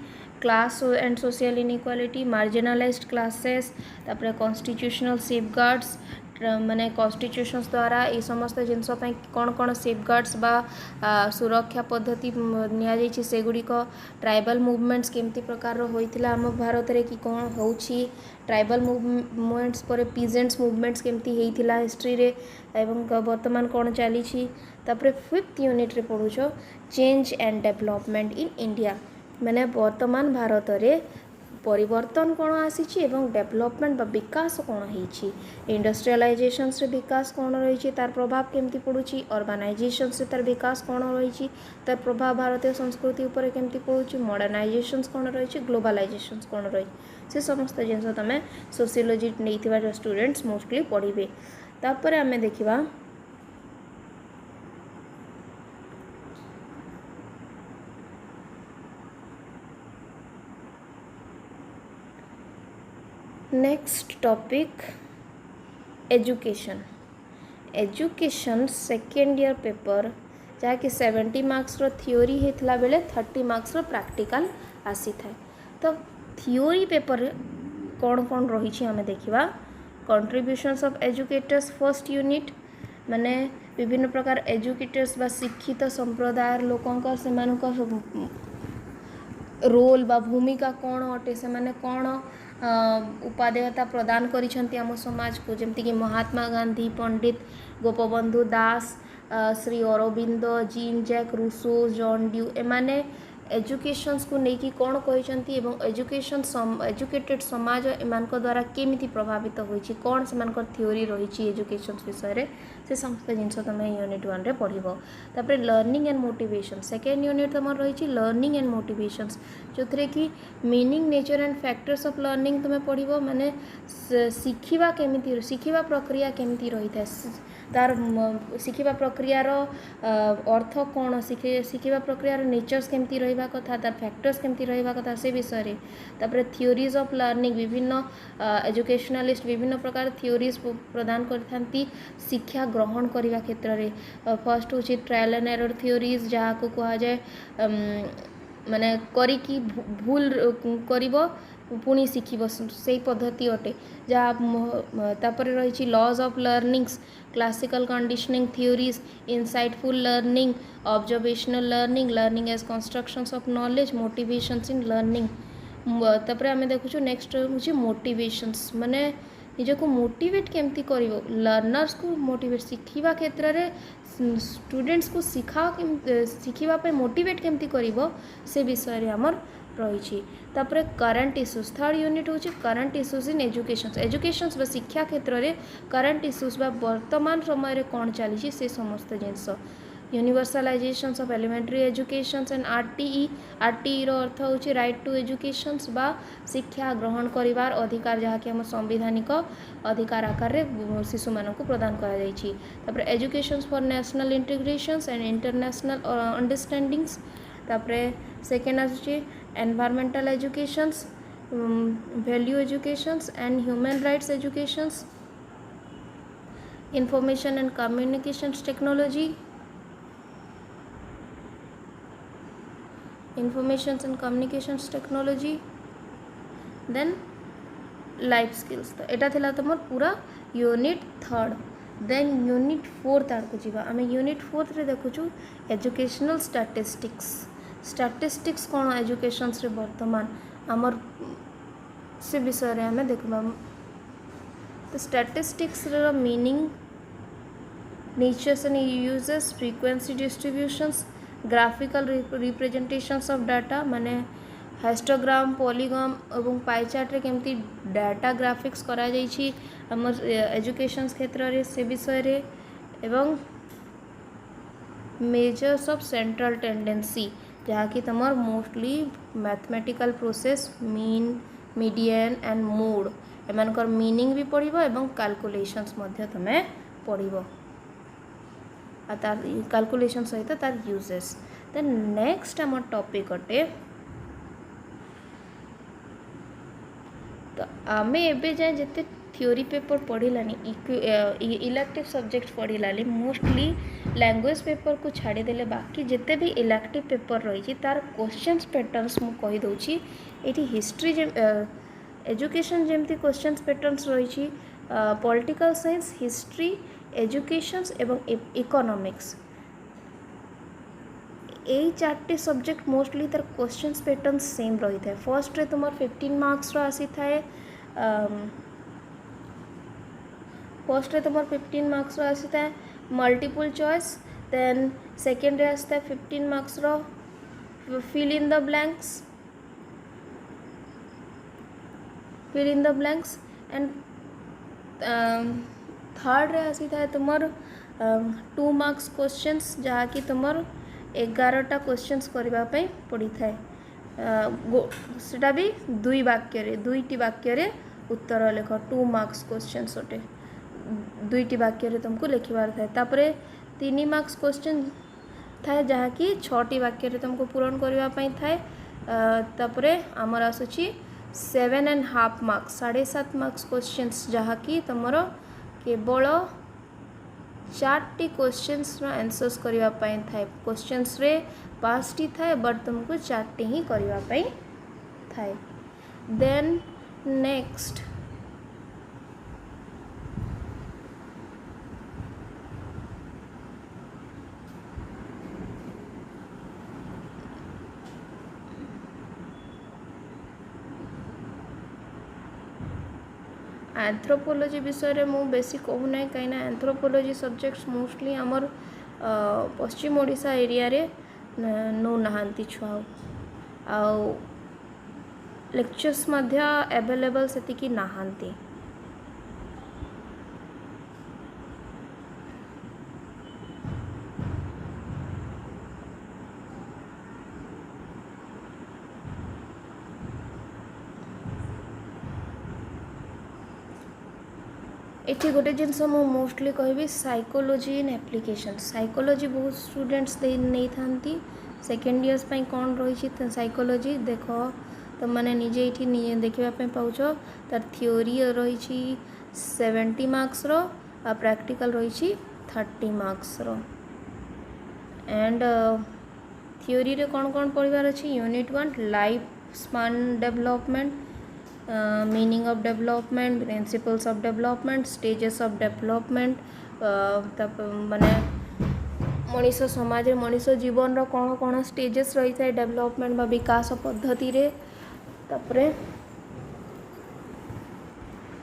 class and social inequality marginalised classes तापर कॉन्स्टिट्यूशनल सेफगार्ड्स माने कॉन्स्टिट्यूशंस द्वारा ये समस्त जिनस कौन कौन सेफगार्ड्स बा सुरक्षा पद्धति नि से गुड़िक ट्राइबल मूवमेंट्स केमती प्रकार होइथिला आम भारत रे कि कौन होउछि ट्राइबल मूवमेंट्स पर पीजेंट्स मूवमेंट्स केमती होइथिला हिस्ट्री रे एवं वर्तमान कौन चली तापर 5th यूनिट रे पढ़ुछ change and development in India माने वर्तमान भारत रे परिवर्तन कौन आसी एवं डेवलपमेंट विकास कौन होइछि इंडस्ट्रियलाइजेशन से विकास कौन रही तार प्रभाव केमती पड़ुछि अर्बानाइजेशन से तार विकास कौन रही तार प्रभाव भारतीय संस्कृति उपर केमती पड़ुछि मॉडर्नाइजेशन कौन रही ग्लोबलाइजेशन कौन रही से समस्त जिन तुम सोशियोलॉजी नहीं स्टूडेंट्स मोस्टली पढ़े तापर आमे देखिबा next topic education second year paper जहाँकि 70 मार्क्स रो थ्योरी होता बेले 30 मार्क्स रो प्रैक्टिकल आसी था तो थ्योरी पेपर कौन कौन रही आम देखा contributions of educators first unit माने विभिन्न प्रकार एजुकेटर्स बा शिक्षित संप्रदाय लोकों से रोल बा भूमिका कौन अटे से माने कौन उपादेयता प्रदान करिसेंती आम समाज को जमती कि Mahatma Gandhi Pandit Gopabandhu Das Shri Aurobindo Jean Jacques Rousseau John Dewey एमाने एजुकेशंस को लेकिन कौन कहते एजुकेशन एजुकेटेड समाज एमान द्वारा केमिति प्रभावित होइछि कौन से थ्योरी रही एजुकेशन विषय से समस्त जिनस तुम यूनिट 1 रे पढ़िबो तापर learning and motivation second unit तुम रही लर्निंग एंड मोटिवेशन जो थे कि meaning nature and factors of learning तुम पढ़िबो माने शिखिबा केमिति शिखिबा प्रक्रिया केमिति रही था तार शिखिबा प्रक्रियार अर्थ कौन शिखिबा प्रक्रियार नेचर्स केमती रहिबा कथा तार फैक्टर्स केमती रहिबा कथा से विषय तापर थ्योरीज ऑफ लर्निंग विभिन्न एजुकेशनलिस्ट विभिन्न प्रकार थ्योरीज प्रदान करथांती शिक्षा ग्रहण करने क्षेत्र में फर्स्ट हूँ ट्रायल एंड एरर थ्योरीज जहाँ को कह जाए माने करी भूल करिबो पुणी शिखिब से पद्धति अटे जहाँ तापर रही laws of learnings classical conditioning theories insightful learning observational learning learning as constructions of knowledge motivations in learning तापर आम देखु नेक्स्ट हूँ मोटिवेशंस माने निजक मोटिवेट केमती कर लर्नर्स को मोटिवेट शिखा क्षेत्र में स्टूडेंट्स को शिखापी मोटिवेट केमती कर से विषय रे आमर रही तापर करंट इश्यूज थर्ड यूनिट हूँ करंट इश्यूज इन एजुकेशन शिक्षा क्षेत्र में करंट इश्यूज वर्तमान समय कौन चली से समस्त जिनस universalizations of elementary education and RTE रो अर्थ होची राइट टू एजुकेशन बा शिक्षा ग्रहण करिवार अधिकार जहाँ कि हम संवैधानिक अधिकार आकार रे शिशु मानक प्रदान करा जायछि तापर education for national integrations and international understandings तापर सेकेंड आछि environmental educations value educations and human rights educations information and communications technology informations and communications technology then life skills तो एटा थिला तमर पूरा unit third then unit fourth आड़ को जीवा आमे यूनिट फोर्थ रे देखुछु एजुकेशनल स्टैटिस्टिक्स कोन एजुकेशंस रे वर्तमान आमर से विषय रे आमे देखबा तो स्टैटिस्टिक्स रे meaning natures and uses frequency distributions graphical representations of data माने हिस्टोग्राम पॉलीगॉन और पाई चार्ट रे केमती डाटा ग्राफिक्स करा जाइछि हमर एजुकेशन क्षेत्र रे से विषय रे एवं मेजर्स ऑफ सेंट्रल टेंडेंसी जहाँ कि तमर mostly mathematical process mean median and mode एमानकर मीनिंग भी पढ़िबो एवं कैलकुलेशंस मध्य तमे पढ़िबो तार कैलकुलेशन सहित तार यूजेस देन नेक्स्ट आम टॉपिक अटे तो आमे एबे जाए जिते थ्योरी पेपर पढ़िलानी इलेक्टिव सब्जेक्ट पढ़िलानी मोस्टली लैंग्वेज पेपर को छाड़ी देले बाकी जिते भी इलेक्टिव पेपर रही तार क्वेश्चंस पैटर्न्स मु कहि दउछि एठी हिस्ट्री एजुकेशन जेमती क्वेश्चंस पैटर्न्स रही पॉलिटिकल साइंस हिस्ट्री एजुकेशंस एवं इकोनॉमिक्स यही चार्टे सब्जेक्ट मोस्टली तार क्वेश्चंस पैटर्न सेम रही है फर्स्ट रे तुम 15 मार्क्स आसी थाए फर्स्ट रे तुम 15 मार्क्स आसी थाए मल्टीपल चॉइस देन सेकेंड रे आसी थाए 15 marks fill in the blanks and third रे आसी था तुमर 2 मार्क्स क्वेश्चंस जहाँ कि तुमर 11टा क्वेश्चंस करने पड़ी थाए सेटा भी दुईटी वाक्य रे उत्तर लेख 2 मार्क्स क्वेश्चंस अटे दुईटी वाक्य रे तुमको लिखबार थाए तापरे 3 मार्क्स क्वेश्चन थाए जहाँ कि 6टी वाक्य रे तुमको पूरण करने थाए तापरे आमर आसुची 7.5 मार्क्स 7.5 मार्क्स क्वेश्चंस जहाँ कि तुमर केवल 4टी क्वेश्चंस आंसर्स करने थाए क्वेश्चंस रे 5टी थाए बट तुमको 4टी ही करने थाए देन नेक्स्ट एंथ्रोपोलॉजी विषय रे मु बेसी कहू ना कहीं एंथ्रोपोलॉजी सब्जेक्ट्स मोस्टली आमर पश्चिम ओडिशा एरिया रे नो नहांती छुआ आउ लेक्चर्स मध्य अवेलेबल सेतिकी नहांती एठी गोटे जिनस मु मोस्टली कहबी साइकोलॉजी इन एप्लिकेशन साइकोलॉजी बहुत स्टूडेंट्स नहीं थांती सेकेंड इयर्स पई कौन रही साइकोलॉजी देख तो मैंने निजे ये देखा पाच तार थ्योरी रही 70 मार्क्स रो आ प्रैक्टिकल रही 30 मार्क्स रो एंड थ्योरी रे कौन कौन पढ़ार अच्छी unit 1 life span development meaning of development principles of development stages of development माने मनीष समाज मनीष जीवन रो कौन कौन स्टेजेस रही है डेवलपमेंट बा विकास पद्धति रे तापरे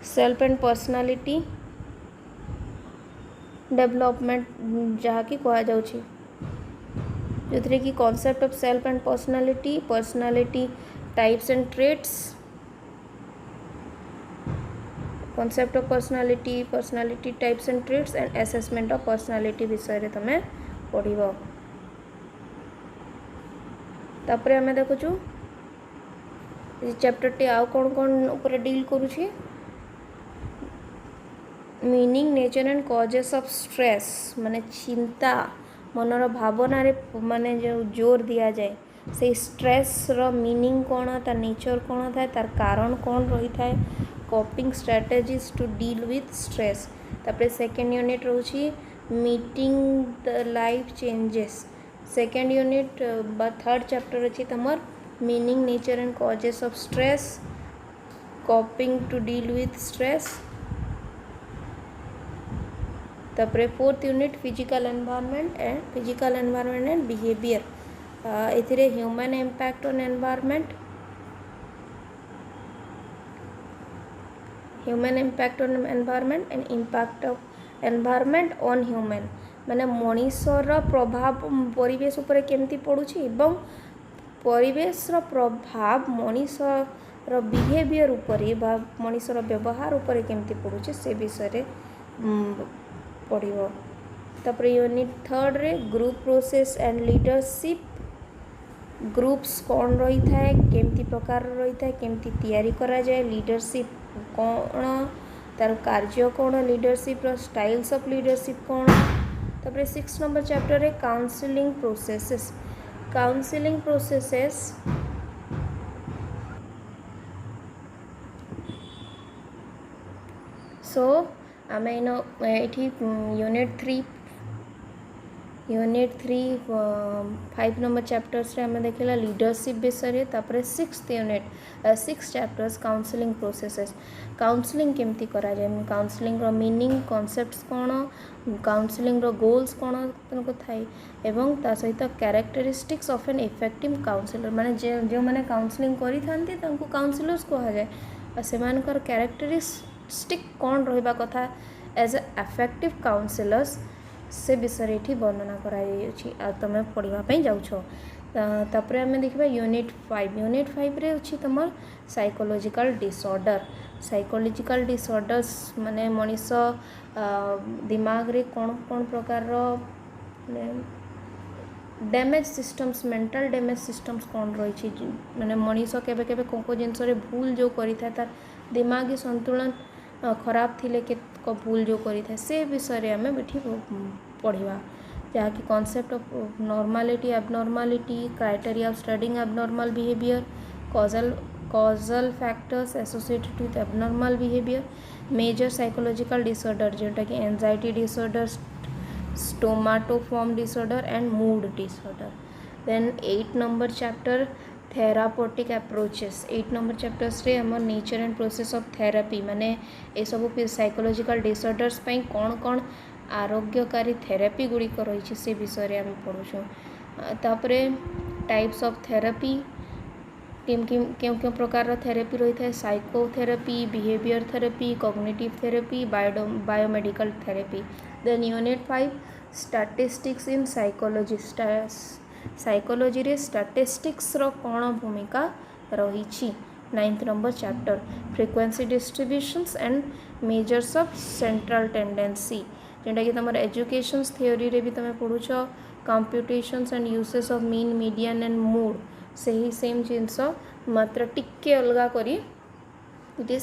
सेल्फ एंड पर्सनालिटी डेवलपमेंट जहाँ कि कह जाउछि जो कि concept of self and personality types and traits concept of personality types and traits and assessment of personality विषय रे तमे पढ़िबो। तापरे हमें देखुछु चैप्टर टी आउ कौन कौन ऊपर डील करूछि meaning nature and causes of stress माने चिंता मनर भावना रे माने जो जोर दिया जाए से स्ट्रेस रो मीनिंग कौन तार नेचर कौन थाए तार कारण कौन रही थाए coping strategies to deal with stress. तापर सेकेंड यूनिट रोची meeting the life changes second unit बा थर्ड चैप्टर अच्छी तमर meaning nature and causes of stress coping to deal with stress. तापर fourth unit physical environment and behaviour एथिरे human impact on environment and impact of environment on human माने मनीषर प्रभाव परिवेश उपर केमती पड़ुछि एवं परिवेशर प्रभाव मनीषर बिहेवियर उपरे बा मनीषर व्यवहार उपरे केमती पड़ुछि से विषय रे पढ़िबो। तापर यूनिट थर्ड रे group process and leadership groups कौन रही थाए केमती प्रकार रही थाए केमती तैयारी करा जाए लीडरशिप कौन तार कार्य कौन लीडरशिप रो स्टाइल्स ऑफ लीडरशिप कौन। तापर 6 नंबर चैप्टर रे काउंसलिंग प्रोसेसेस सो आमे इन एठी यूनिट 3 5 नंबर चैप्टर्स रे हमें देखला लीडरशिप विषय तापर 6th unit 6 chapters counselling processes counselling केमती करा जाए काउंसलिंग रो मीनिंग कॉन्सेप्ट्स कौन काउंसलिंग रो गोल्स कौन तनको थाई एवं ता सहित characteristics of an effective counsellor माने जो माने काउंसलिंग करि थांती तांको काउंसलर्स कहा जाए आ सेमानकर कैरेक्टरिस्टिक कौन रहिबा कथा एज ए इफेक्टिव काउंसलर्स से विषय ये वर्णना कराई तुम पढ़ापी जाऊछ। तापर आम देखा यूनिट 5 रे अच्छी तुम साइकोलॉजिकल डिसऑर्डर्स माने मनीष दिमाग रे कौन कौन प्रकार damage systems mental damage systems कौन रही माने मनीष केबे केबे को जिनस भूल जो करिथा तार दिमागी संतुलन खराब थिले के भूल जो करिथा से विषय आम एठी पढ़िबा जहाँकि concept of normality abnormality criteria of studying abnormal behaviour causal factors associated with abnormal behaviour major psychological disorder जोटा कि anxiety disorder somatoform disorder and mood disorder. Then 8 number chapter therapeutic approaches 8 number chapters रे हमर nature and process of therapy माने ए सब psychological disorders पई कौन कौन आरोग्यकारी थेरापी गुड़िक रही से विषय आम पढ़ुँ। तापर टाइप्स ऑफ थेरापी क्यों क्यों प्रकार थेरापी रही है psychotherapy behaviour therapy cognitive therapy biomedical therapy. Then unit 5 statistics in psychology रे स्टैटिस्टिक्स रो कौन भूमिका रही। 9th number chapter frequency distributions and measures of central tendency जोटा कि तुम एजुकेशन थ्योरी रे भी तुम पढ़ुछ computations and uses of mean median and mode से ही सेम जिनस मात्र टिके अलगा करी इट इज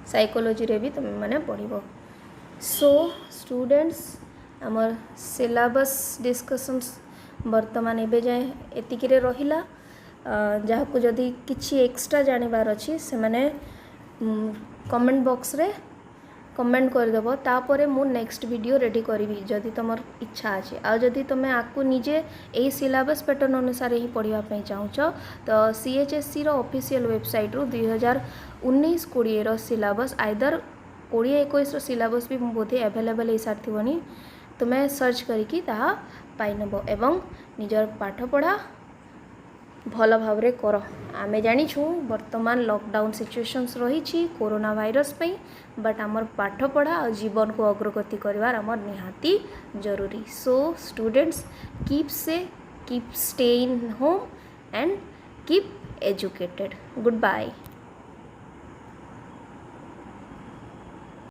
साइकोलॉजी रे भी तुम मैंने पढ़। सो स्टूडेंट्स आमर सिलेबस डिस्कशंस वर्तमान एबे जाए एतिकी रे रहिला जहाँ को जदि किछि एक्स्ट्रा जानिबार अछि से माने कमेंट बॉक्स रे कमेंट करदेव तापर मु नेक्स्ट वीडियो रेडी करी जदि तुम इच्छा अच्छे आ जदि तुम आपको निजे यही सिलेबस पैटर्न अनुसार ही पढ़ापी चाहूच तो CHSC रो ऑफिशियल वेबसाइट रू 2019-20 रो सिलेबस आइदर 20-21 रो सिलेबस भी बोधे अवेलेबल हो सारी तुम्हें सर्च करिकी ताहा पाई नब एवं निजर पाठ पढ़ा भल भाव कर आमे जानिछु वर्तमान लॉकडाउन सिचुएशंस रही कोरोना वायरस पई बट आमर पाठ पढ़ा और जीवन को अग्रगति करिवार आमर निहाती जरूरी so students keep stay in home and keep educated good bye.